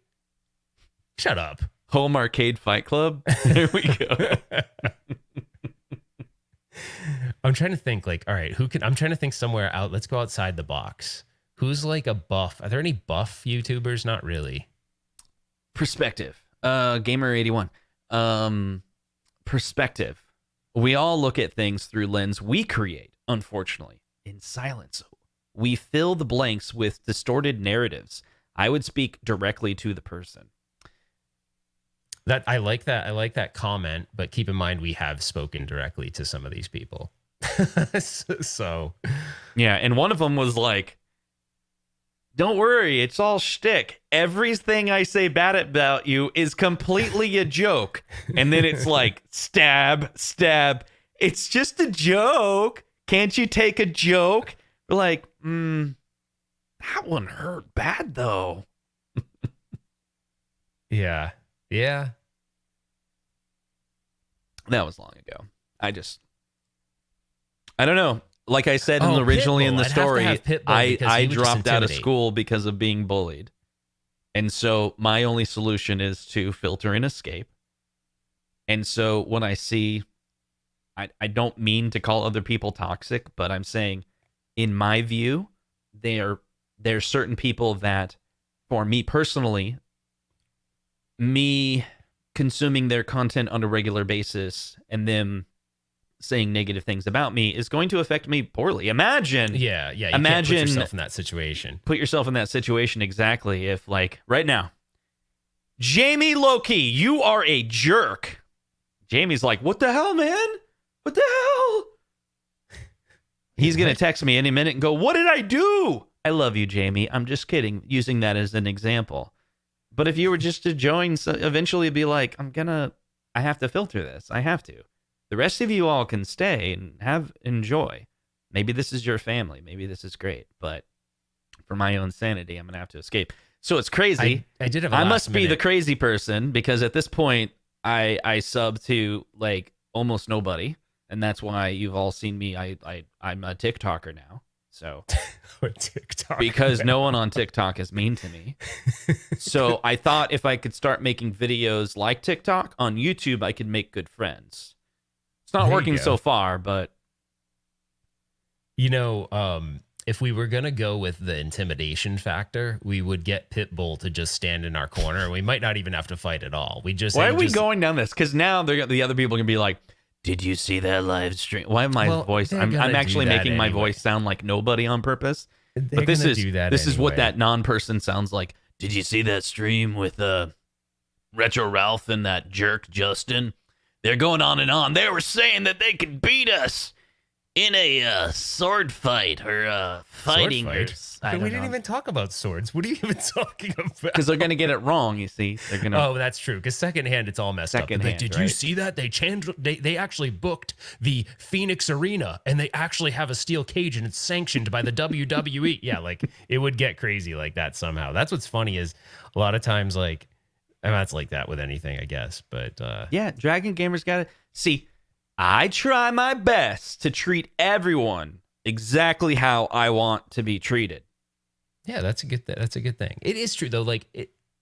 Shut up. Home Arcade Fight Club. There we go. I'm trying to think like, all right, I'm trying to think somewhere out. Let's go outside the box. Who's like a buff? Are there any buff YouTubers? Not really. Perspective. Gamer81. Perspective. We all look at things through lens we create, unfortunately, in silence. We fill the blanks with distorted narratives. I would speak directly to the person. That I like that comment, but keep in mind we have spoken directly to some of these people. So yeah, and one of them was like, don't worry, it's all shtick. Everything I say bad about you is completely a joke. And then it's like, stab, stab. It's just a joke. Can't you take a joke? We're like, that one hurt bad, though. Yeah. Yeah. That was long ago. I don't know. Like I said originally in the story, I dropped out of school because of being bullied. And so my only solution is to filter and escape. And so when I see, I don't mean to call other people toxic, but I'm saying, in my view, there's certain people that, for me personally, me consuming their content on a regular basis and them saying negative things about me is going to affect me poorly. Imagine. Yeah. You imagine can't put yourself in that situation. Put yourself in that situation exactly. If like right now, Jamie Loki, you are a jerk. Jamie's like, what the hell, man? What the hell? He's going to text me any minute and go, what did I do? I love you, Jamie. I'm just kidding. Using that as an example. But if you were just to join, eventually it'd be like, I have to filter this. I have to. The rest of you all can stay and enjoy. Maybe this is your family. Maybe this is great. But for my own sanity, I'm going to have to escape. So it's crazy. I must be the crazy person because at this point, I sub to like almost nobody. And that's why you've all seen me. I'm a TikToker now. So because no one on TikTok is mean to me. So I thought if I could start making videos like TikTok on YouTube, I could make good friends. It's not working so far, but if we were gonna go with the intimidation factor, we would get Pitbull to just stand in our corner, and we might not even have to fight at all. Why are we going down this? Because now the other people can be like, "Did you see that live stream?" Why my voice? I'm actually making my voice sound like nobody on purpose. But this is what that non-person sounds like. Did you see that stream with Retro Ralph and that jerk Justin? They're going on and on. They were saying that they could beat us in a sword fight or fighting. Sword fight? We didn't even talk about swords. What are you even talking about? Because they're going to get it wrong, you see. They're gonna. Oh, that's true. Because secondhand, it's all messed up. Like, did you see that? They actually booked the Phoenix Arena, and they actually have a steel cage, and it's sanctioned by the WWE. Yeah, like, it would get crazy like that somehow. That's what's funny is a lot of times, like, and that's like that with anything, I guess. But yeah, Dragon Gamers got it. See, I try my best to treat everyone exactly how I want to be treated. Yeah, that's a good thing. It is true though. Like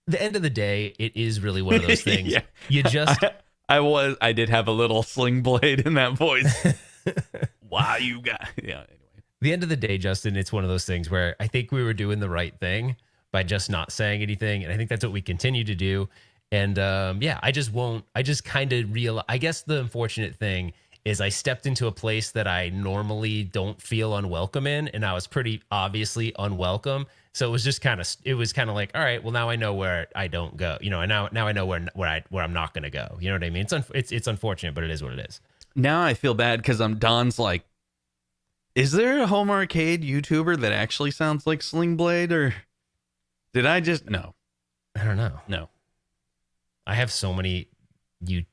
the end of the day, it is really one of those things. Yeah. You just I did have a little sling blade in that voice. Wow, you got anyway. The end of the day, Justin, it's one of those things where I think we were doing the right thing by just not saying anything, and I think that's what we continue to do. And I just kind of realize, I guess the unfortunate thing is I stepped into a place that I normally don't feel unwelcome in, and I was pretty obviously unwelcome. So it was just kind of like, all right, well, now I know where I don't go, and now I know where I'm not going to go. You know what I mean? It's unfortunate, but it is what it is. Now I feel bad because Don's like, is there a home arcade YouTuber that actually sounds like Sling Blade, or did I just no? I don't know. No. I have so many. You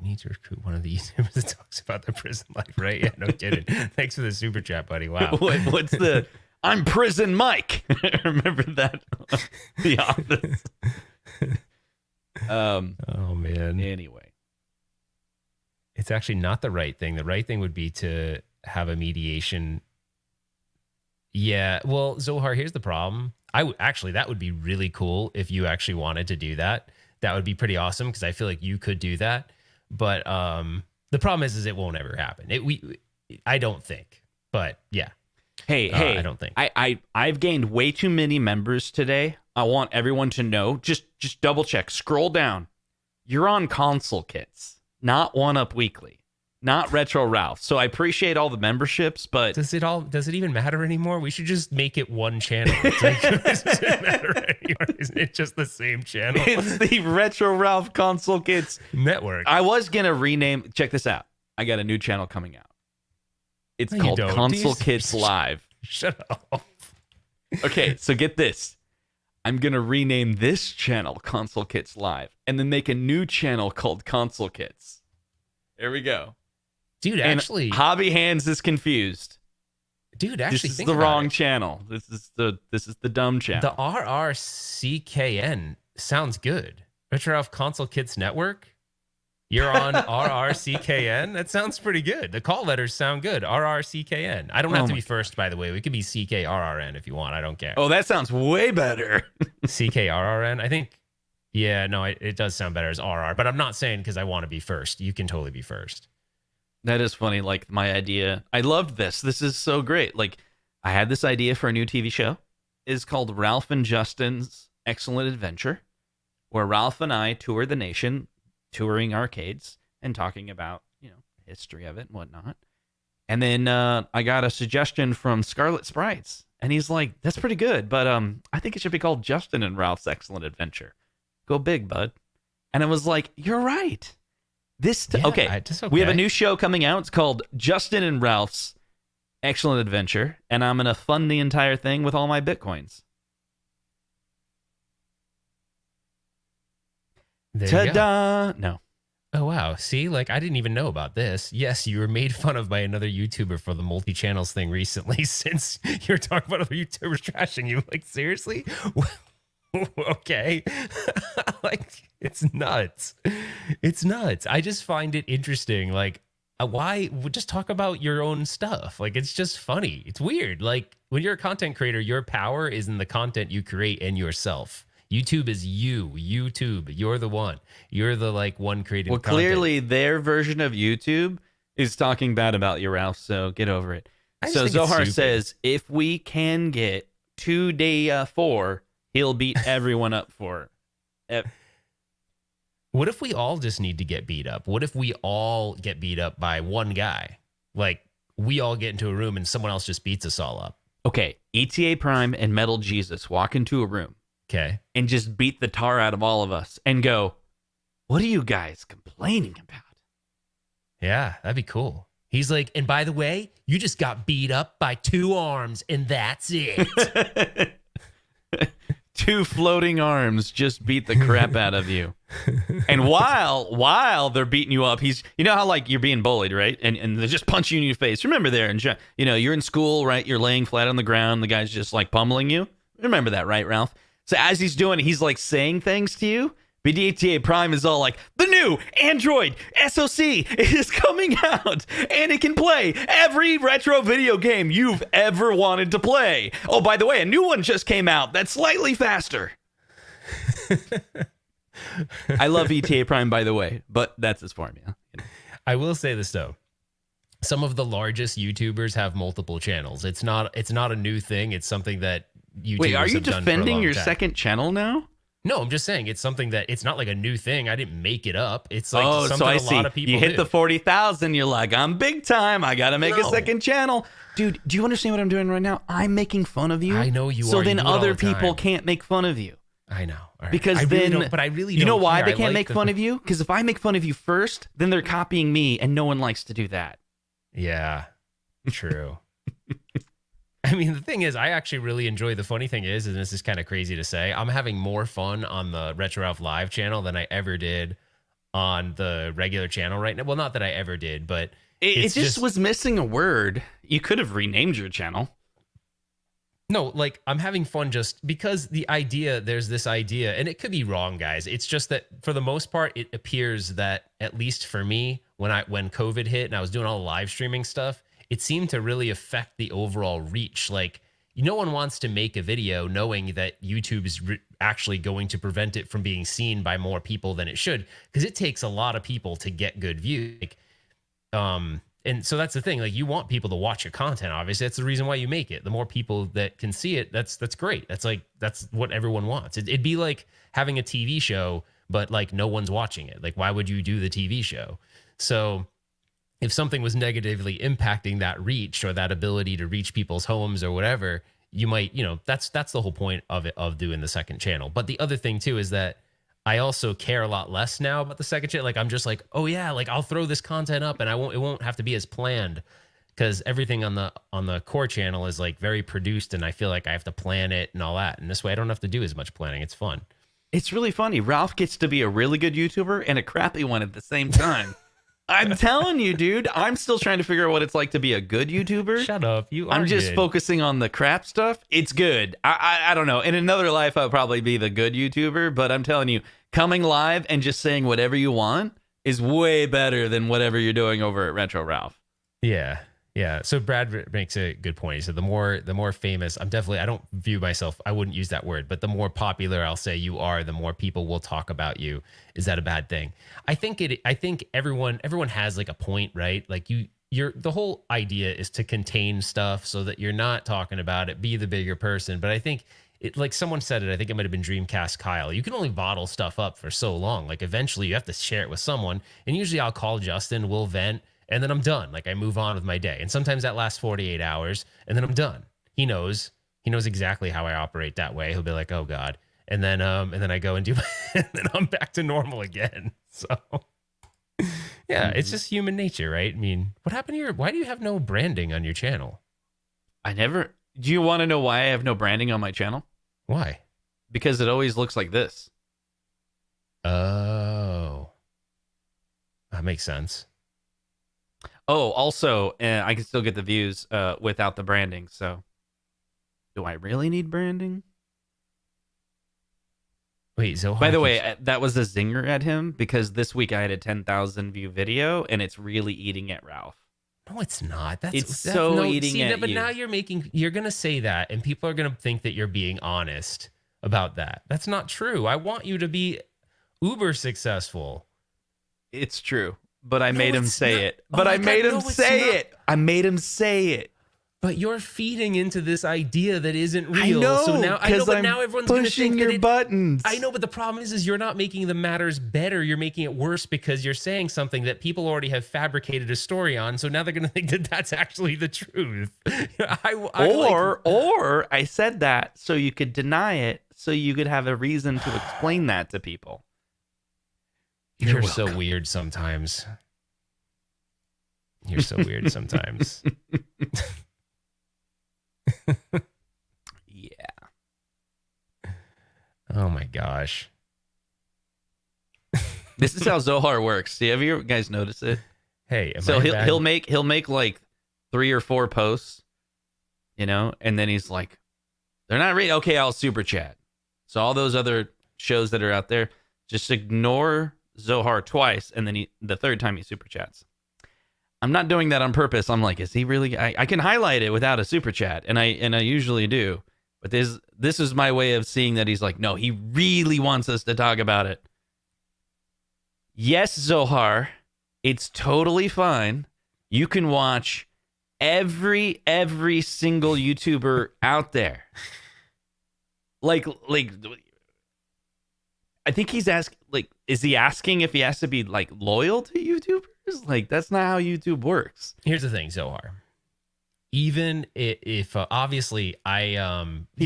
need to recruit one of the YouTubers that talks about their prison life, right? Yeah, no kidding. Thanks for the super chat, buddy. Wow. What's the? I'm Prison Mike. Remember that? The Office. Oh man. Anyway, it's actually not the right thing. The right thing would be to have a mediation. Yeah. Well, Zohar, here's the problem. That would be really cool if you actually wanted to do that. that would be pretty awesome because I feel like you could do that. But the problem is it won't ever happen. I don't think. But yeah. Hey, I don't think. I've gained way too many members today. I want everyone to know. Just double check. Scroll down. You're on Console Kits, not 1UP Weekly, not Retro Ralph. So I appreciate all the memberships, but does it even matter anymore? We should just make it one channel. It's like, it doesn't matter anymore. Isn't it just the same channel? It's the Retro Ralph Console Kits network. I was gonna rename. Check this out. I got a new channel coming out. It's called Console Kits Live. Shut up. Okay, so get this. I'm going to rename this channel Console Kits Live and then make a new channel called Console Kits. There we go. Dude, and actually, Hobby Hands is confused. Dude, actually, this is the wrong channel. This is the dumb channel. The RRCKN sounds good. Retro Ralph Console Kits Network. You're on RRCKN. That sounds pretty good. The call letters sound good. RRCKN. I don't have to be first, by the way. We could be CKRRN if you want. I don't care. Oh, that sounds way better. CKRRN. I think. Yeah, no, it does sound better as RR. But I'm not saying because I want to be first. You can totally be first. That is funny. Like my idea. I loved this. This is so great. Like I had this idea for a new TV show. It's called Ralph and Justin's Excellent Adventure, where Ralph and I tour the nation, touring arcades and talking about, history of it and whatnot. And then I got a suggestion from Scarlet Sprites, and he's like, that's pretty good, but I think it should be called Justin and Ralph's Excellent Adventure. Go big, bud. And I was like, you're right. Okay. We have a new show coming out. It's called Justin and Ralph's Excellent Adventure, and I'm going to fund the entire thing with all my Bitcoins. Ta-da! No. Oh, wow. See, like, I didn't even know about this. Yes, you were made fun of by another YouTuber for the multi-channels thing recently since you're talking about other YouTubers trashing you. Like, seriously? Okay. Like, it's nuts. It's nuts. I just find it interesting. Like, why just talk about your own stuff? Like, it's just funny. It's weird. Like, when you're a content creator, your power is in the content you create and yourself. YouTube is you. YouTube, you're the one. You're the one creating content. Clearly their version of YouTube is talking bad about you, Ralph, so get over it. So Zohar says, if we can get 2 day 4, he'll beat everyone up for it. What if we all just need to get beat up? What if we all get beat up by one guy? Like, we all get into a room and someone else just beats us all up. Okay, ETA Prime and Metal Jesus walk into a room. Okay. And just beat the tar out of all of us and go, what are you guys complaining about? Yeah, that'd be cool. He's like, and by the way, you just got beat up by 2 arms and that's it. 2 floating arms just beat the crap out of you. And while they're beating you up, he's, how you're being bullied, right? And they're just punching you in your face. Remember there, and you're in school, right? You're laying flat on the ground. The guy's just pummeling you. Remember that, right, Ralph? So as he's doing it, he's saying things to you. BDTA Prime is all like, the new Android SoC is coming out and it can play every retro video game you've ever wanted to play. Oh, by the way, a new one just came out that's slightly faster. I love ETA Prime, by the way, but that's his formula. I will say this, though. Some of the largest YouTubers have multiple channels. It's not a new thing. It's something that YouTubers Wait, are you have done for a defending long your time. second channel now? No, I'm just saying it's something that it's not like a new thing. I didn't make it up. It's like something so I a see. lot of people You hit do. the 40,000. You're like, I'm big time. I got to make a second channel. Dude, do you understand what I'm doing right now? I'm making fun of you. I know you are. So then you do it other all the people time. can't make fun of you. I know. All right. Because I really then, don't, but I really you know don't why care. they I can't like make fun of you? Because if I make fun of you first, then they're copying me, and no one likes to do that. Yeah, true. I mean, the thing is, I actually really enjoy. The funny thing is, and this is kind of crazy to say, I'm having more fun on the Retro Ralph Live channel than I ever did on the regular channel right now. Well, not that I ever did, but it just was missing a word. You could have renamed your channel. No, I'm having fun just because there's this idea, and it could be wrong, guys. It's just that for the most part, it appears that, at least for me, when COVID hit and I was doing all the live streaming stuff, it seemed to really affect the overall reach. No one wants to make a video knowing that YouTube is actually going to prevent it from being seen by more people than it should, because it takes a lot of people to get good views. And so that's the thing, like, you want people to watch your content. Obviously, that's the reason why you make it. The more people that can see it, that's great. That's what everyone wants. It'd be like having a TV show, but like no one's watching it. Like, why would you do the TV show? So if something was negatively impacting that reach or that ability to reach people's homes or whatever, you might, that's the whole point of it, of doing the second channel. But the other thing too is that I also care a lot less now about the second channel. Like, I'm just like, oh yeah, like I'll throw this content up and it won't have to be as planned, because everything on the core channel is like very produced, and I feel like I have to plan it and all that. And this way I don't have to do as much planning. It's fun. It's really funny. Ralph gets to be a really good YouTuber and a crappy one at the same time. I'm telling you, dude, I'm still trying to figure out what it's like to be a good YouTuber. Shut up. I'm just focusing on the crap stuff. It's good. I don't know. In another life, I'll probably be the good YouTuber, but I'm telling you, coming live and just saying whatever you want is way better than whatever you're doing over at Retro Ralph. Yeah. Yeah. So Brad makes a good point. He said the more famous, I don't view myself, I wouldn't use that word, but the more popular I'll say you are, the more people will talk about you. Is that a bad thing? I think everyone has like a point, right? Like the whole idea is to contain stuff so that you're not talking about it, be the bigger person. But I think like someone said it, I think it might've been Dreamcast Kyle. You can only bottle stuff up for so long. Like, eventually you have to share it with someone. And usually I'll call Justin, we'll vent, and then I'm done. Like, I move on with my day. And sometimes that lasts 48 hours, and then I'm done. He knows exactly how I operate that way. He'll be like, oh God. And then I go and do, and then I'm back to normal again. So yeah, it's just human nature, right? I mean, what happened to why do you have no branding on your channel? Do you want to know why I have no branding on my channel? Why? Because it always looks like this. Oh, that makes sense. Oh, also, I can still get the views without the branding. So, do I really need branding? Wait, Zohar. By the way, that was a zinger at him, because this week I had a 10,000 view video, and it's really eating at Ralph. No, it's not. It's eating at you. But now you're gonna say that, and people are gonna think that you're being honest about that. That's not true. I want you to be uber successful. It's true. But I made him say it. But I made him say it. I made him say it. But you're feeding into this idea that isn't real. I know, so now everyone's going to think your buttons. I know, but the problem is you're not making the matters better. You're making it worse, because you're saying something that people already have fabricated a story on. So now they're going to think that that's actually the truth. Or I said that so you could deny it, so you could have a reason to explain that to people. You're so weird sometimes. You're so weird sometimes. Yeah. Oh my gosh. This is how Zohar works. Have you guys noticed it? Hey, so he'll make like 3 or 4 posts, and then he's like, they're not reading. Okay, I'll super chat. So all those other shows that are out there, just ignore Zohar twice, and then the third time he super chats. I'm not doing that on purpose. I'm like, is he really? I can highlight it without a super chat, and I usually do. But this is my way of seeing that he's like, no, he really wants us to talk about it. Yes, Zohar, it's totally fine. You can watch every single YouTuber out there. Like I think he's asking, like, is he asking if he has to be like loyal to YouTubers? Like, that's not how YouTube works. Here's the thing, Zohar. Even if obviously he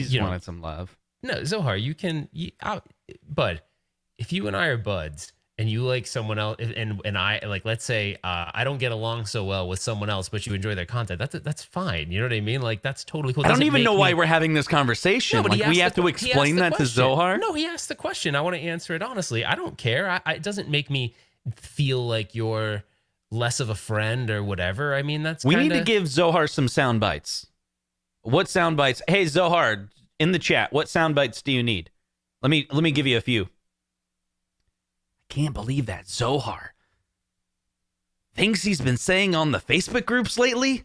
just wanted some love. No, Zohar, bud, if you and I are buds and you like someone else, and I, like, let's say I don't get along so well with someone else, but you enjoy their content, that's fine. You know what I mean? Like, that's totally cool. I don't even know why we're having this conversation. No, like, we have to explain that to Zohar? No, he asked the question. I want to answer it honestly. I don't care. It doesn't make me feel like you're less of a friend or whatever. I mean, we need to give Zohar some sound bites. What sound bites? Hey, Zohar, in the chat, what sound bites do you need? Let me give you a few. I can't believe that Zohar. Things he's been saying on the Facebook groups lately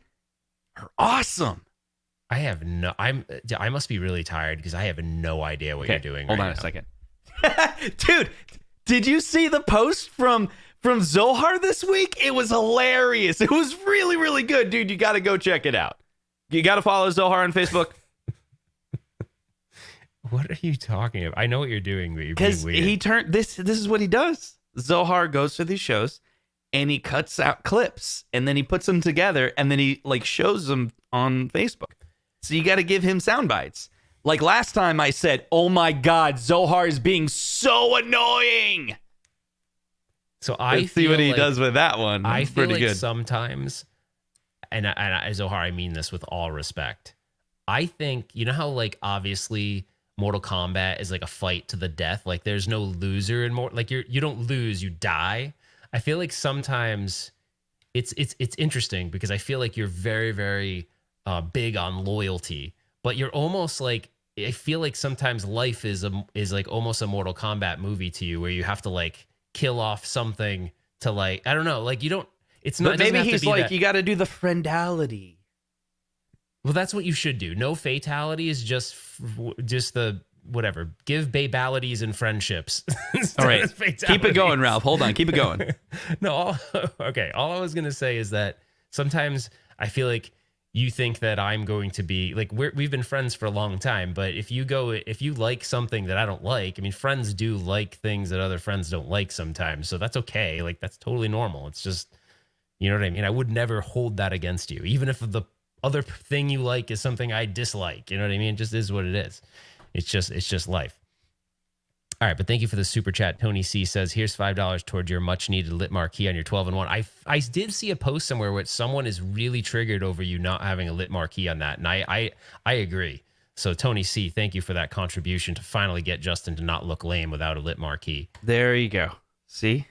are awesome. I must be really tired because I have no idea what you're doing. Hold right on now. a second. Dude, did you see the post from Zohar this week? It was hilarious. It was really, really good. Dude, you got to go check it out. You got to follow Zohar on Facebook. What are you talking about? I know what you're doing, but you're being Because weird. he turned this is what he does. Zohar goes to these shows and he cuts out clips and then he puts them together and then he like shows them on Facebook. So you got to give him sound bites. Like last time I said, "Oh my God, Zohar is being so annoying." So I Let's see what he does with that one. I It's feel pretty like good. sometimes, and Zohar, I mean this with all respect. I think, you know how like obviously Mortal Kombat is like a fight to the death. Like there's no loser in more. Like you don't lose, you die. I feel like sometimes it's interesting because I feel like you're very, very big on loyalty, but you're almost like, I feel like sometimes life is like almost a Mortal Kombat movie to you where you have to like kill off something to like, I don't know, like you don't, it's not, But maybe it doesn't have to he's be like, that, you got to do the friendality. well, that's what you should do. No fatality is just the whatever. Give babalities and friendships. All right, keep it going, Ralph. Hold on, keep it going. No, okay. All I was gonna say is that sometimes I feel like you think that I'm going to be like we've been friends for a long time, but if you like something that I don't like, I mean, friends do like things that other friends don't like sometimes, so that's okay. Like that's totally normal. It's just, you know what I mean. I would never hold that against you, even if the other thing you like is something I dislike. You know what I mean? It just is what it is. It's just life. All right, but thank you for the super chat. Tony C says, here's $5 towards your much needed lit marquee on your 12-in-1. I did see a post somewhere where someone is really triggered over you not having a lit marquee on that. And I agree. So Tony C, thank you for that contribution to finally get Justin to not look lame without a lit marquee. There you go. See?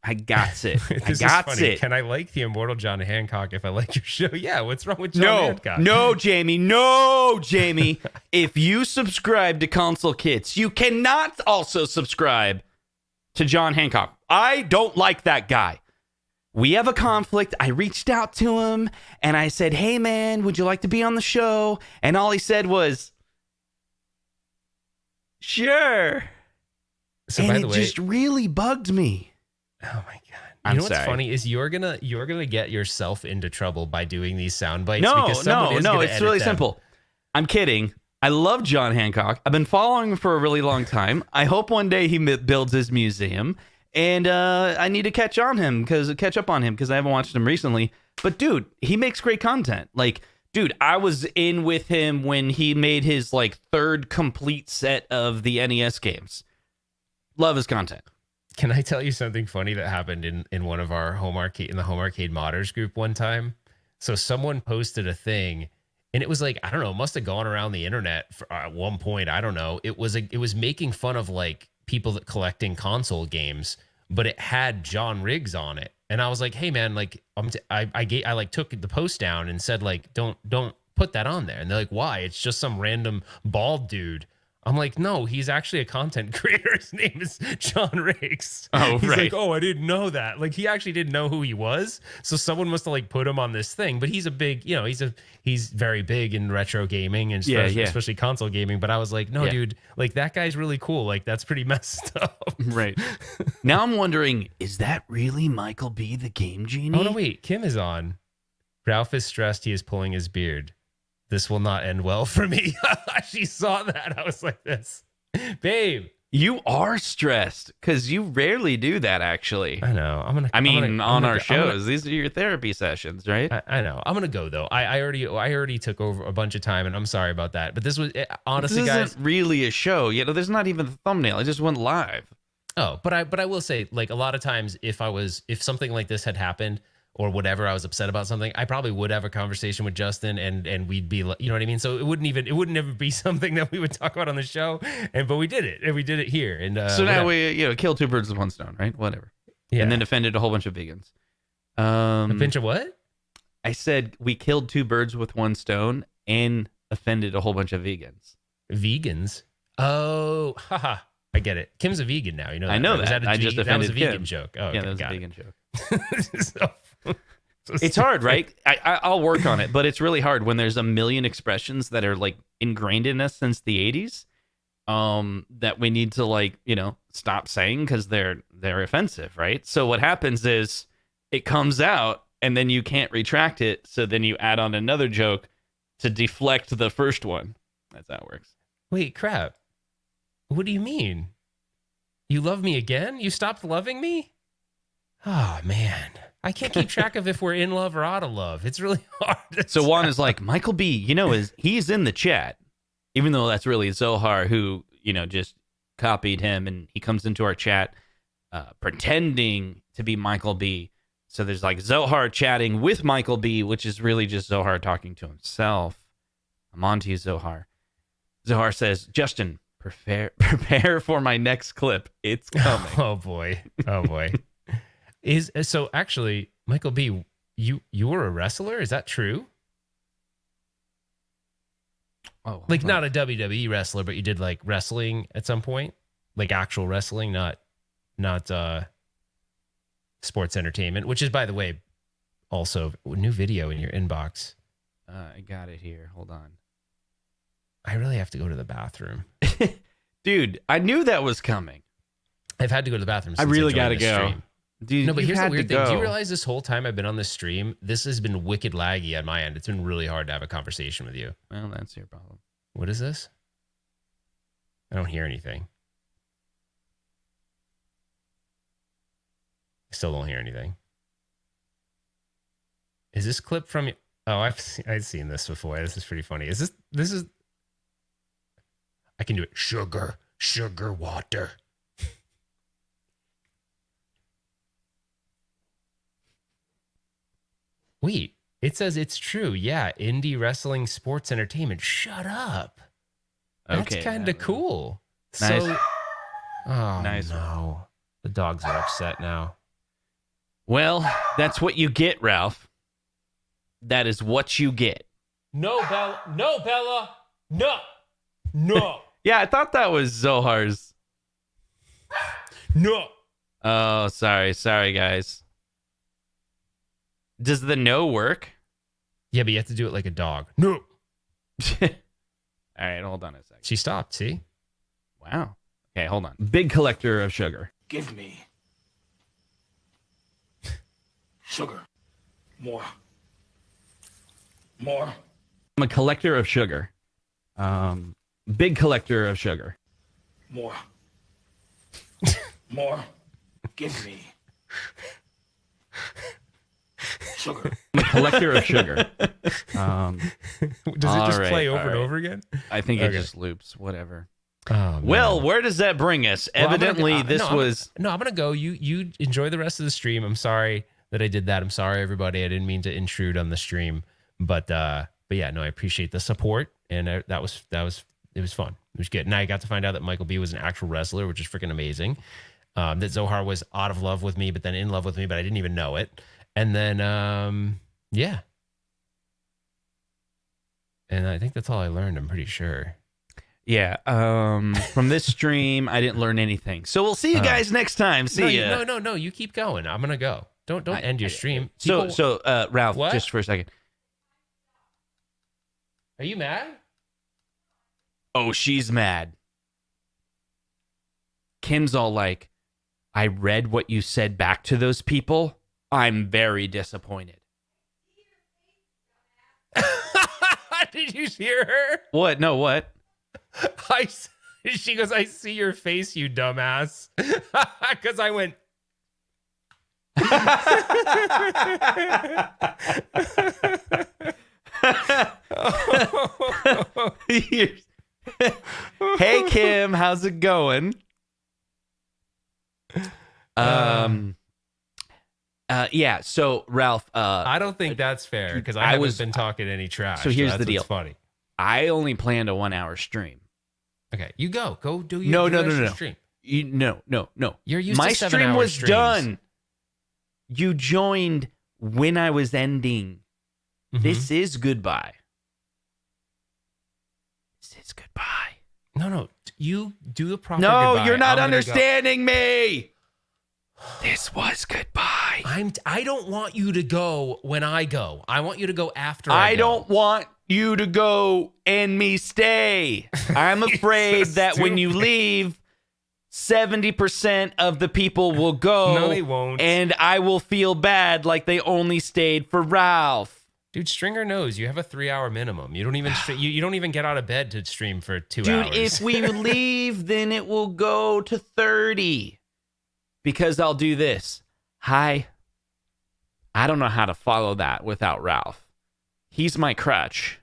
I got it. I got it. Can I like the immortal John Hancock if I like your show? Yeah, what's wrong with John Hancock? No, Jamie. No, Jamie. If you subscribe to Console Kits, you cannot also subscribe to John Hancock. I don't like that guy. We have a conflict. I reached out to him and I said, "Hey, man, would you like to be on the show?" And all he said was, "Sure." So and by the way, it just really bugged me. oh my god! I'm You know what's sorry. funny is you're gonna get yourself into trouble by doing these sound bites. No, because someone is gonna it's edit really them. simple. I'm kidding. I love John Hancock. I've been following him for a really long time. I hope one day he builds his museum, and I need to catch up on him because I haven't watched him recently. But dude, he makes great content. Like, dude, I was in with him when he made his like third complete set of the NES games. Love his content. Can I tell you something funny that happened in one of our home arcade, in the home arcade modders group one time? So someone posted a thing and it was like, I don't know, it must have gone around the internet at one point. I don't know. It was making fun of like people that collecting console games, but it had John Riggs on it. And I was like, hey man, like I like took the post down and said like, don't put that on there. And they're like, why? It's just some random bald dude. I'm like, no, he's actually a content creator. His name is John Riggs. Oh, he's right. like, oh, I didn't know that. Like, he actually didn't know who he was. So someone must have like put him on this thing. But he's a big, you know, he's very big in retro gaming and especially console gaming. But I was like, no, dude, like that guy's really cool. Like that's pretty messed up. Right. Now I'm wondering, is that really Michael B, the Game Genie? Oh no, wait, Kim is on. Ralph is stressed. He is pulling his beard. This will not end well for me. She saw that. I was like this. Babe. You are stressed because you rarely do that, actually. I know. On our shows, these are your therapy sessions, right? I know. I'm gonna go though. I already took over a bunch of time, and I'm sorry about that. But this was honestly, this guys. isn't really a show. You know, there's not even the thumbnail. I just went live. Oh, but I will say, like a lot of times, if something like this had happened or whatever, I was upset about something, I probably would have a conversation with Justin, and we'd be, you know what I mean. So it wouldn't ever be something that we would talk about on the show, but we did it, and we did it here. And so now we kill two birds with one stone, right? Whatever. Yeah. And then offended a whole bunch of vegans. A bunch of what? I said we killed two birds with one stone and offended a whole bunch of vegans. Vegans? Oh, haha. I get it. Kim's a vegan now. You know that. I know right? that. I just offended That was a vegan Kim. joke. Oh, yeah, okay, that was a got vegan joke. It's hard, right? I'll work on it, but it's really hard when there's a million expressions that are like ingrained in us since the 80s that we need to like, stop saying because they're offensive, right? So what happens is it comes out and then you can't retract it. So then you add on another joke to deflect the first one. That's how it works. Wait, crap. What do you mean? You love me again? You stopped loving me? Oh, man. I can't keep track of if we're in love or out of love. It's really hard. So Juan is like, Michael B, he's in the chat, even though that's really Zohar who, just copied him, and he comes into our chat pretending to be Michael B. So there's like Zohar chatting with Michael B, which is really just Zohar talking to himself. I'm on to you, Zohar. Zohar says, Justin, prepare for my next clip. It's coming. Oh, boy. So actually, Michael B, you were a wrestler? Is that true? Oh, like not a WWE wrestler, but you did like wrestling at some point, like actual wrestling, not sports entertainment. Which is, by the way, also a new video in your inbox. I got it here. Hold on. I really have to go to the bathroom, dude. I knew that was coming. I've had to go to the bathroom. I really gotta go. Stream. Dude, no, but here's the weird thing. Do you realize this whole time I've been on this stream, this has been wicked laggy on my end. It's been really hard to have a conversation with you. Well, that's your problem. What is this? I don't hear anything. I still don't hear anything. Is this clip from... Oh, I've seen this before. This is pretty funny. This is... I can do it. Sugar water. Wait, it says it's true. Yeah, indie wrestling sports entertainment. Shut up. That's kind of cool. Nice. So, oh, nice. No. The dogs are upset now. Well, that's what you get, Ralph. That is what you get. No, Bella. No, Bella. No. Yeah, I thought that was Zohar's. No. Oh, sorry, guys. Does the no work? Yeah, but you have to do it like a dog. No. All right, hold on a second. She stopped, see? Wow. Okay, hold on. Big collector of sugar. Give me sugar. More. I'm a collector of sugar. Big collector of sugar. More. Give me sugar. I'm a collector of sugar. Does it just play over and over again? I think it just loops. Whatever. Oh, well, where does that bring us? Well, Evidently, I'm gonna go. You enjoy the rest of the stream. I'm sorry that I did that. I'm sorry, everybody. I didn't mean to intrude on the stream, but yeah, no, I appreciate the support, and it was fun. It was good. And I got to find out that Michael B was an actual wrestler, which is freaking amazing. That Zohar was out of love with me, but then in love with me, but I didn't even know it. And then, yeah. And I think that's all I learned. I'm pretty sure. Yeah. From this stream, I didn't learn anything. So we'll see you guys next time. See ya. No. You keep going. I'm gonna go. Don't end your stream. So Ralph, what? just for a second. Are you mad? Oh, she's mad. Kim's all like, I read what you said back to those people. I'm very disappointed. Did you hear her? What? No, what? She goes, I see your face, you dumbass. Because I went. Hey, Kim, how's it going? Yeah, so Ralph, I don't think that's fair because I haven't been talking any trash. So here's the deal. Funny. I only planned a 1 hour stream. Okay, you go do your no. stream. No. You're used My to 7 stream hour was streams. done. You joined when I was ending. Mm-hmm. This is goodbye. This is goodbye. No. You do the proper No, goodbye. you're not I'm gonna understanding me. This was goodbye. I don't want you to go when I go. I want you to go after I go. don't want you to go and me stay. I'm afraid that when you leave, 70% of the people will go. No, they won't. And I will feel bad like they only stayed for Ralph. Dude, Stringer knows you have a 3-hour minimum. You don't even you don't even get out of bed to stream for 2 Dude, hours. if we leave, then it will go to 30. Because I'll do this. Hi. I don't know how to follow that without Ralph. He's my crutch.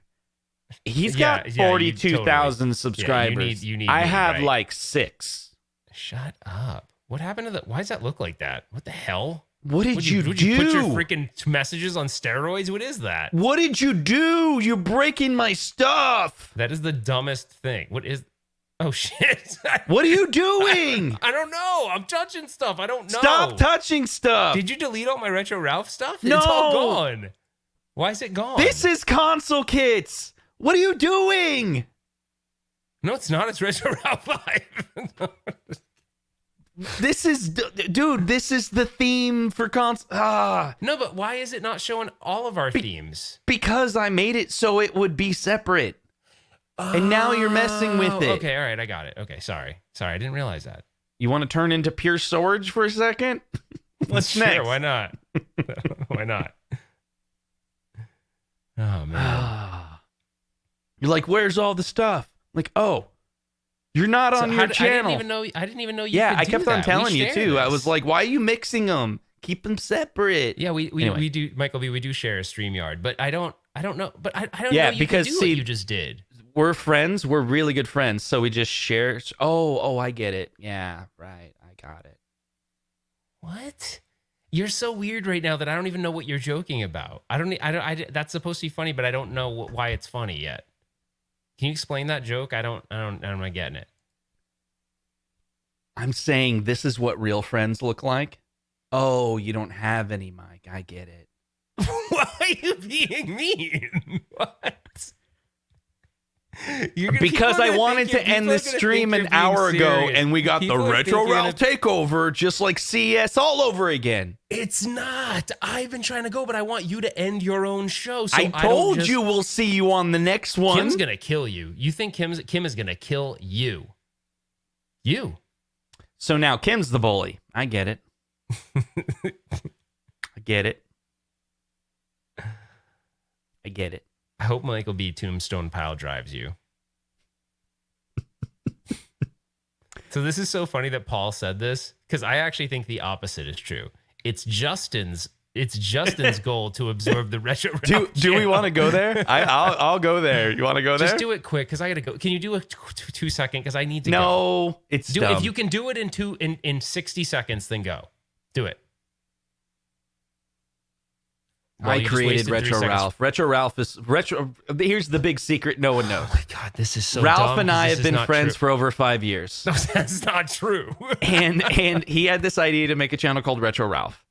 He's got 42,000 subscribers. You need I me, have right? like 6. Shut up. What happened to the... Why does that look like that? What the hell? What did you do? Would you put your freaking messages on steroids? What is that? What did you do? You're breaking my stuff. That is the dumbest thing. What is... Oh, shit. What are you doing? I don't know. I'm touching stuff. I don't know. Stop touching stuff. Did you delete all my Retro Ralph stuff? No. It's all gone. Why is it gone? This is console kits. What are you doing? No, it's not. It's Retro Ralph 5. This is, dude, this is the theme for console. No, but why is it not showing all of our themes? Because I made it so it would be separate. And now you're messing with it. Okay, all right, I got it. Okay, sorry. I didn't realize that. You want to turn into pure swords for a second? What's Sure, next? why not? Why not? Oh, man. You're like, where's all the stuff? Like, oh, you're not on your channel. I didn't even know you could I do kept on that. telling We you share too. this. I was like, why are you mixing them? Keep them separate. Yeah, we Anyway. do, Michael B. We do share a StreamYard, but I don't know. But I don't Yeah, know you because, can do see, what you just did. We're friends. We're really good friends. So we just share. Oh, I get it. Yeah, right. I got it. What? You're so weird right now that I don't even know what you're joking about. That's supposed to be funny, but I don't know why it's funny yet. Can you explain that joke? I'm not getting it. I'm saying this is what real friends look like. Oh, you don't have any, Mike. I get it. Why are you being mean? What? Because I wanted to end the stream an hour ago, and we got the Retro Ralph takeover, just like CES all over again. It's not. I've been trying to go, but I want you to end your own show. So I told you we'll see you on the next one. Kim's gonna kill you. You think Kim is gonna kill you? You. So now Kim's the bully. I get it. I get it. I get it. I hope Michael B. Tombstone Pile drives you. So this is so funny that Paul said this, because I actually think the opposite is true. It's Justin's goal to absorb the Retro Ralph. Do we want to go there? I'll go there. You want to go there? Just do it quick, because I gotta go. Can you do a 2 second? Because I need to go. No, it's dumb. If you can do it in 60 seconds, then go. Do it. I created Retro Ralph. Retro Ralph is retro. Here's the big secret no one knows. Oh my God, this is so Ralph dumb, and I this have is been not friends true. for over 5 years. No, that's not true. and he had this idea to make a channel called Retro Ralph.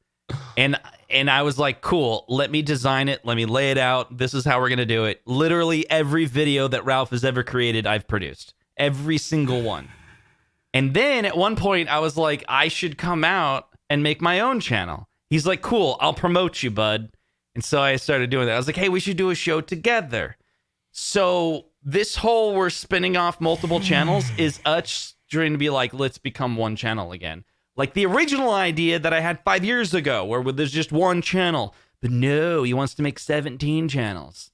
And I was like, cool, let me design it. Let me lay it out. This is how we're going to do it. Literally every video that Ralph has ever created, I've produced. Every single one. And then at one point, I was like, I should come out and make my own channel. He's like, cool, I'll promote you, bud. And so I started doing that. I was like, hey, we should do a show together. So this whole we're spinning off multiple channels is us trying to be like, let's become one channel again. Like the original idea that I had 5 years ago where there's just one channel. But no, he wants to make 17 channels.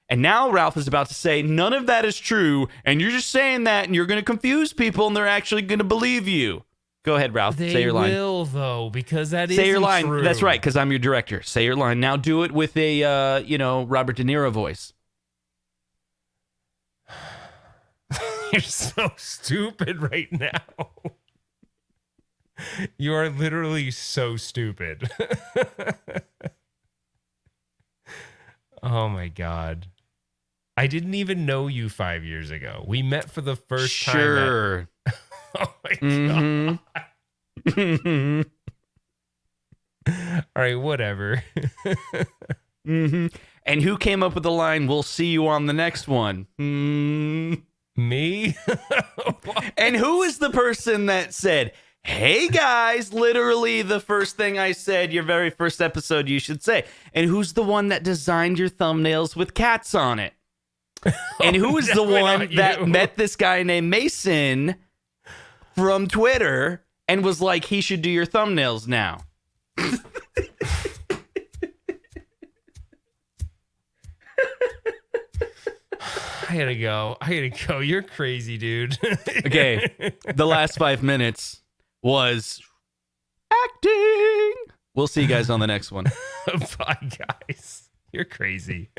And now Ralph is about to say, none of that is true. And you're just saying that and you're going to confuse people and they're actually going to believe you. Go ahead, Ralph. Say your line. They will, though, because that is Say your line. true. That's right, because I'm your director. Say your line. Now do it with a, Robert De Niro voice. You're so stupid right now. You are literally so stupid. Oh, my God. I didn't even know you 5 years ago. We met for the first time. Sure. Oh my God. All right, whatever. And who came up with the line, we'll see you on the next one? Me? And who is the person that said, hey guys, literally the first thing I said, your very first episode you should say. And who's the one that designed your thumbnails with cats on it? And who is the one that met this guy named Mason from Twitter and was like, he should do your thumbnails now? I gotta go. You're crazy, dude. Okay, the last 5 minutes was acting. We'll see you guys on the next one. Bye, guys. You're crazy.